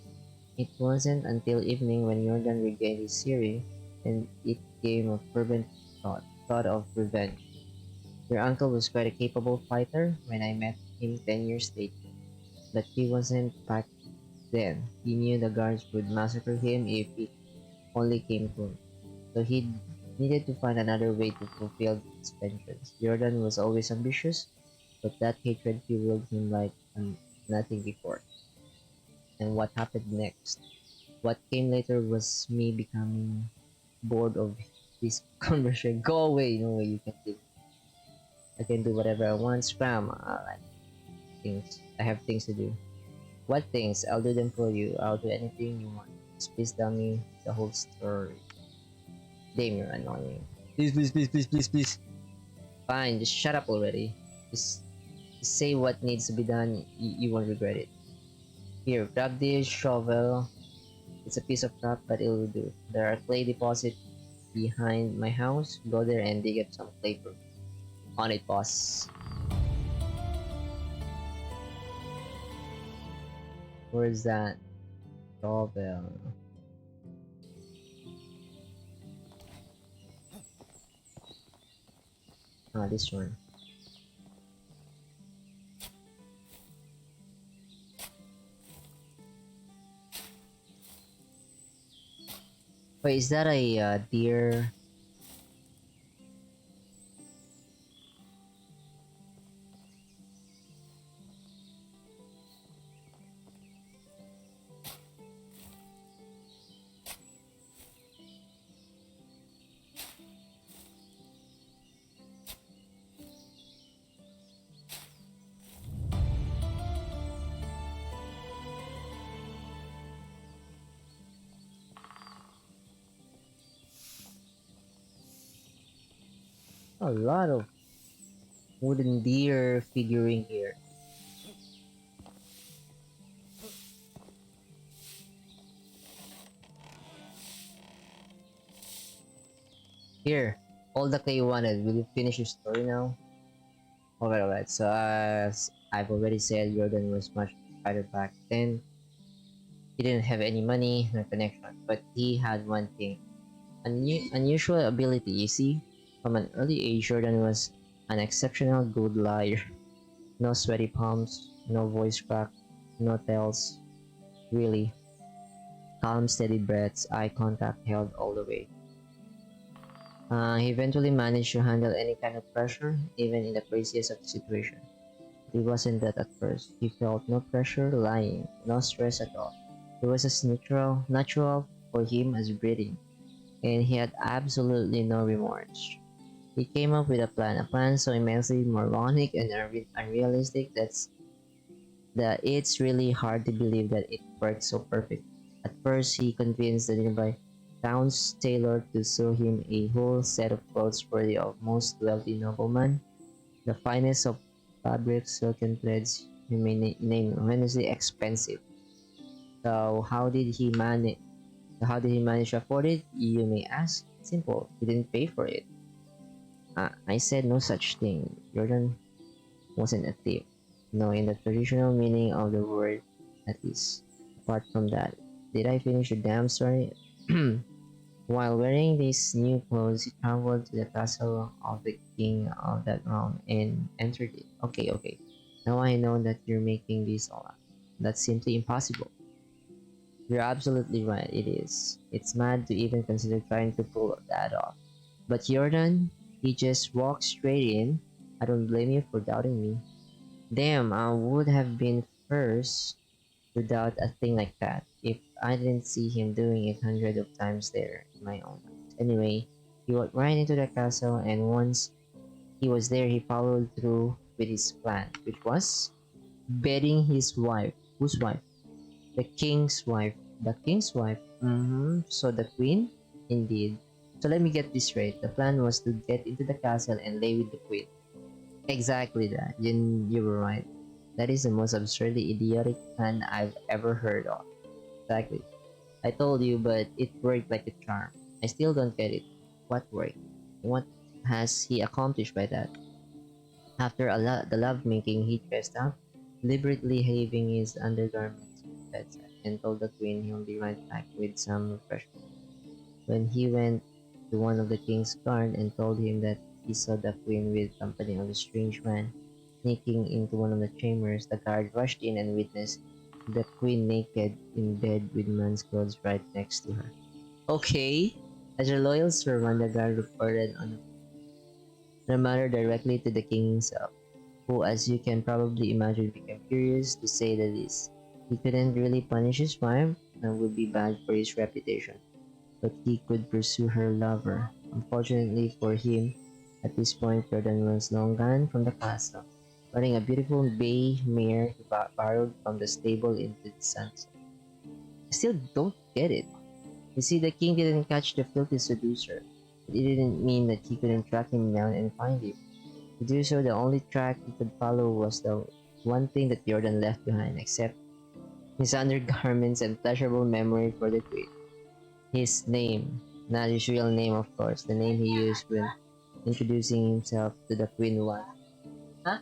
it wasn't until evening when Jordan regained his hearing, and it came a fervent thought of revenge. Your uncle was quite a capable fighter when I met him 10 years later, but he wasn't back then. He knew the guards would massacre him if it only came to him, so he needed to find another way to fulfill his vengeance. Jordan was always ambitious, but that hatred fueled him like nothing before. And what happened next? What came later was me becoming bored of this conversation. Go away! No way you can do. I can do whatever I want. Scram! Like things. I have things to do. What things? I'll do them for you. I'll do anything you want. Just please tell me the whole story. Damn, you're annoying. Please, please, please, please, please, please. Fine, just shut up already. Just say what needs to be done. You won't regret it. Here, grab this shovel. It's a piece of crap, but it will do. There are clay deposits behind my house. Go there and dig up some clay for me. On it, boss. Where's that shovel? Ah, this one. Wait, is that a deer? A lot of wooden deer figurine here. Here, all the clay you wanted. Will you finish your story now? Alright. So as I've already said, Jordan was much better back then. He didn't have any money, no connection, but he had one thing. Unusual ability, you see? From an early age, Jordan was an exceptional good liar. No sweaty palms, no voice crack, no tells. Really. Calm, steady breaths, eye contact held all the way. He eventually managed to handle any kind of pressure, even in the craziest of situations. He wasn't that at first. He felt no pressure lying, no stress at all. It was as natural for him as breathing, and he had absolutely no remorse. He came up with a plan so immensely moronic and unrealistic that it's really hard to believe that it worked so perfect. At first, he convinced the nearby town's tailor to sew him a whole set of clothes worthy of most wealthy nobleman, the finest of fabrics, silk, and threads, you may name tremendously expensive. So how did he manage to afford it? You may ask. Simple. He didn't pay for it. I said no such thing. Jordan wasn't a thief. No, in the traditional meaning of the word, at least. Apart from that, did I finish the damn story? While wearing these new clothes, he traveled to the castle of the king of that realm and entered it. Okay. Now I know that you're making this all up. That's simply impossible. You're absolutely right, it is. It's mad to even consider trying to pull that off. But Jordan, he just walked straight in. I don't blame you for doubting me. Damn, I would have been first to doubt a thing like that if I didn't see him doing it hundreds of times there in my own eyes. Anyway, he walked right into the castle, and once he was there, he followed through with his plan, which was betting his wife. Whose wife? The king's wife. The king's wife? So the queen? Indeed. So let me get this straight. The plan was to get into the castle and lay with the queen. Exactly that. You were right. That is the most absurdly idiotic plan I've ever heard of. Exactly. I told you, but it worked like a charm. I still don't get it. What worked? What has he accomplished by that? After the lovemaking, he dressed up, deliberately leaving his undergarments at the bedside, and told the queen he'll be right back with some refreshment. When he went to one of the king's guard and told him that he saw the queen with company of a strange man sneaking into one of the chambers, the guard rushed in and witnessed the queen naked in bed with man's clothes right next to her. Okay. As a loyal servant, the guard reported on the matter directly to the king himself, who, as you can probably imagine, became furious to say the least. He couldn't really punish his wife, and would be bad for his reputation, but he could pursue her lover. Unfortunately for him, at this point, Jordan was long gone from the castle, riding a beautiful bay mare he borrowed from the stable into the sunset. I still don't get it. You see, the king didn't catch the filthy seducer. It didn't mean that he couldn't track him down and find him. To do so, the only track he could follow was the one thing that Jordan left behind, except his undergarments and pleasurable memory for the queen. His name, not his real name, of course, the name he used when introducing himself to the queen was, huh?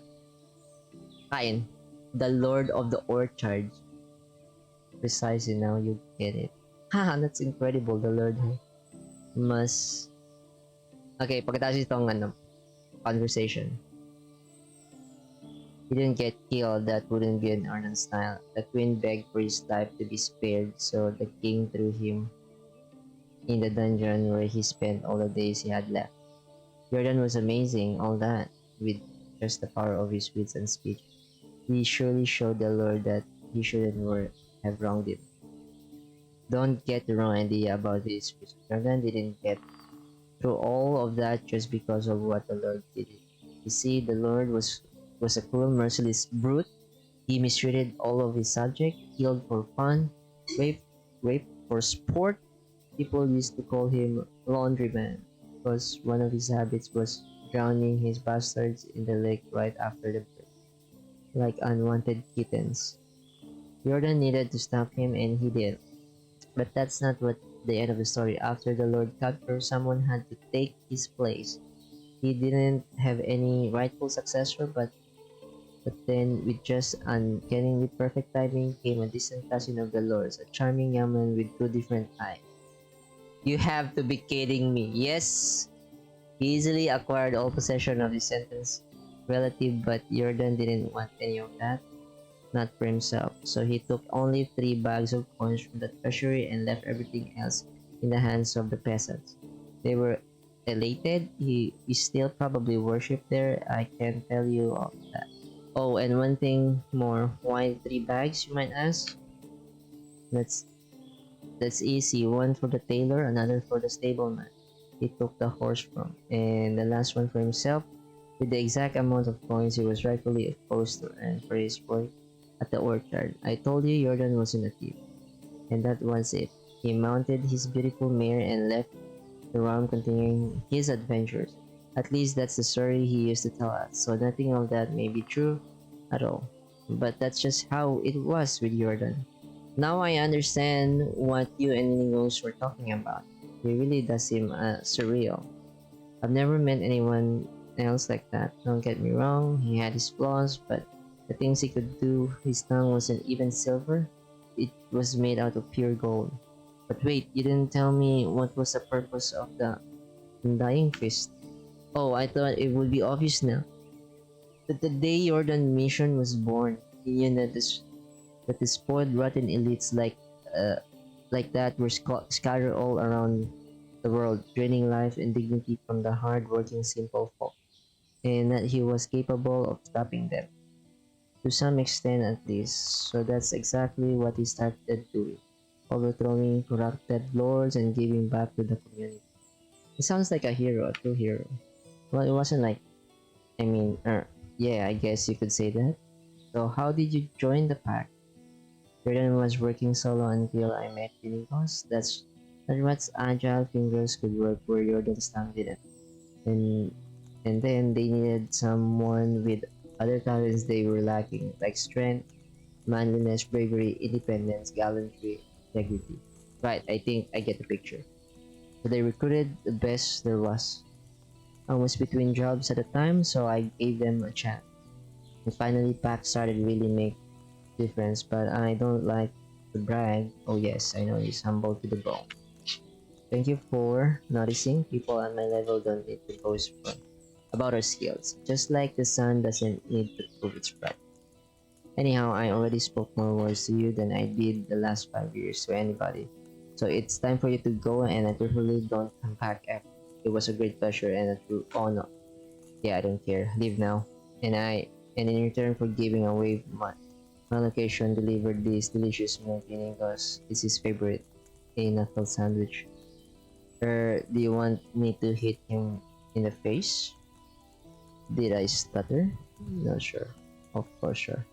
Fine, the Lord of the Orchards. Precisely, now you get it. Haha, that's incredible, the Lord must... Okay, pagkatapos itong conversation. He didn't get killed, that wouldn't be an Arnon style. The queen begged for his life to be spared, so the king threw him in the dungeon where he spent all the days he had left. Jordan was amazing, all that, with just the power of his wits and speech. He surely showed the Lord that he shouldn't have wronged him. Don't get the wrong idea about this. Jordan didn't get through all of that just because of what the Lord did. You see, the Lord was a cruel, merciless brute. He mistreated all of his subjects, killed for fun, raped for sport. People used to call him laundryman because one of his habits was drowning his bastards in the lake right after the birth, like unwanted kittens. Jordan needed to stop him, and he did. But that's not what the end of the story. After the Lord conquered, someone had to take his place. He didn't have any rightful successor, but then, with just uncannily perfect timing, came a distant cousin of the Lord's, a charming young man with two different eyes. You have to be kidding me. Yes, he easily acquired all possession of his sentenced relative, but Jordan didn't want any of that, not for himself. So he took only 3 bags of coins from the treasury and left everything else in the hands of the peasants. They were elated. He still probably worshipped there. I can tell you all that. Oh, and one thing more. Why 3 bags, you might ask? That's that's easy. One for the tailor, another for the stableman he took the horse from, and the last one for himself, with the exact amount of coins he was rightfully supposed to earn for his work at the orchard. I told you Jordan wasn't a thief, and that was it. He mounted his beautiful mare and left the realm continuing his adventures. At least that's the story he used to tell us, so nothing of that may be true at all. But that's just how it was with Jordan. Now I understand what you and Ningos were talking about. He really does seem surreal. I've never met anyone else like that. Don't get me wrong, he had his flaws, but the things he could do, his tongue wasn't even silver. It was made out of pure gold. But wait, you didn't tell me what was the purpose of the Undying Fist. Oh, I thought it would be obvious now. That the day Jordan mission was born, he knew that the spoiled, rotten elites like that were scattered all around the world, draining life and dignity from the hard-working, simple folk, and that he was capable of stopping them, to some extent at least. So that's exactly what he started doing, overthrowing corrupted lords and giving back to the community. He sounds like a hero, a true hero. Well, it wasn't like, I mean, yeah, I guess you could say that. So how did you join the pack? Jordan was working solo until I met Unicorns. That's what agile fingers could work where Jordan's tongue didn't. And and then they needed someone with other talents they were lacking, like strength, manliness, bravery, independence, gallantry, integrity. Right, I think I get the picture. So they recruited the best there was. I was between jobs at the time, so I gave them a chance. And finally, Pac started really make difference, but I don't like to brag. Oh yes, I know he's humble to the bone. Thank you for noticing. People at my level don't need to boast about our skills, just like the sun doesn't need to prove its bright. Anyhow, I already spoke more words to you than I did the last 5 years to anybody. So it's time for you to go, and I preferably don't come back after. It was a great pleasure and a true honor. Yeah, I don't care. Leave now. And in return for giving away my location, delivered this delicious meal to Nico's. This is his favorite, a knuckle sandwich. Or do you want me to hit him in the face? Did I stutter? Not sure. Of course, sure.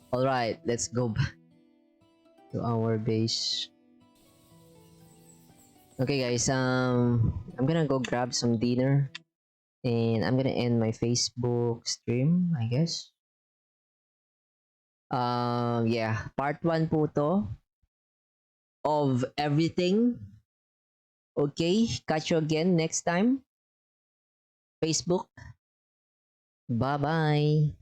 Alright, let's go back to our base. Okay guys, I'm gonna go grab some dinner and I'm gonna end my Facebook stream, I guess. Yeah, part 1 po to of everything. Okay, catch you again next time. Facebook. Bye-bye.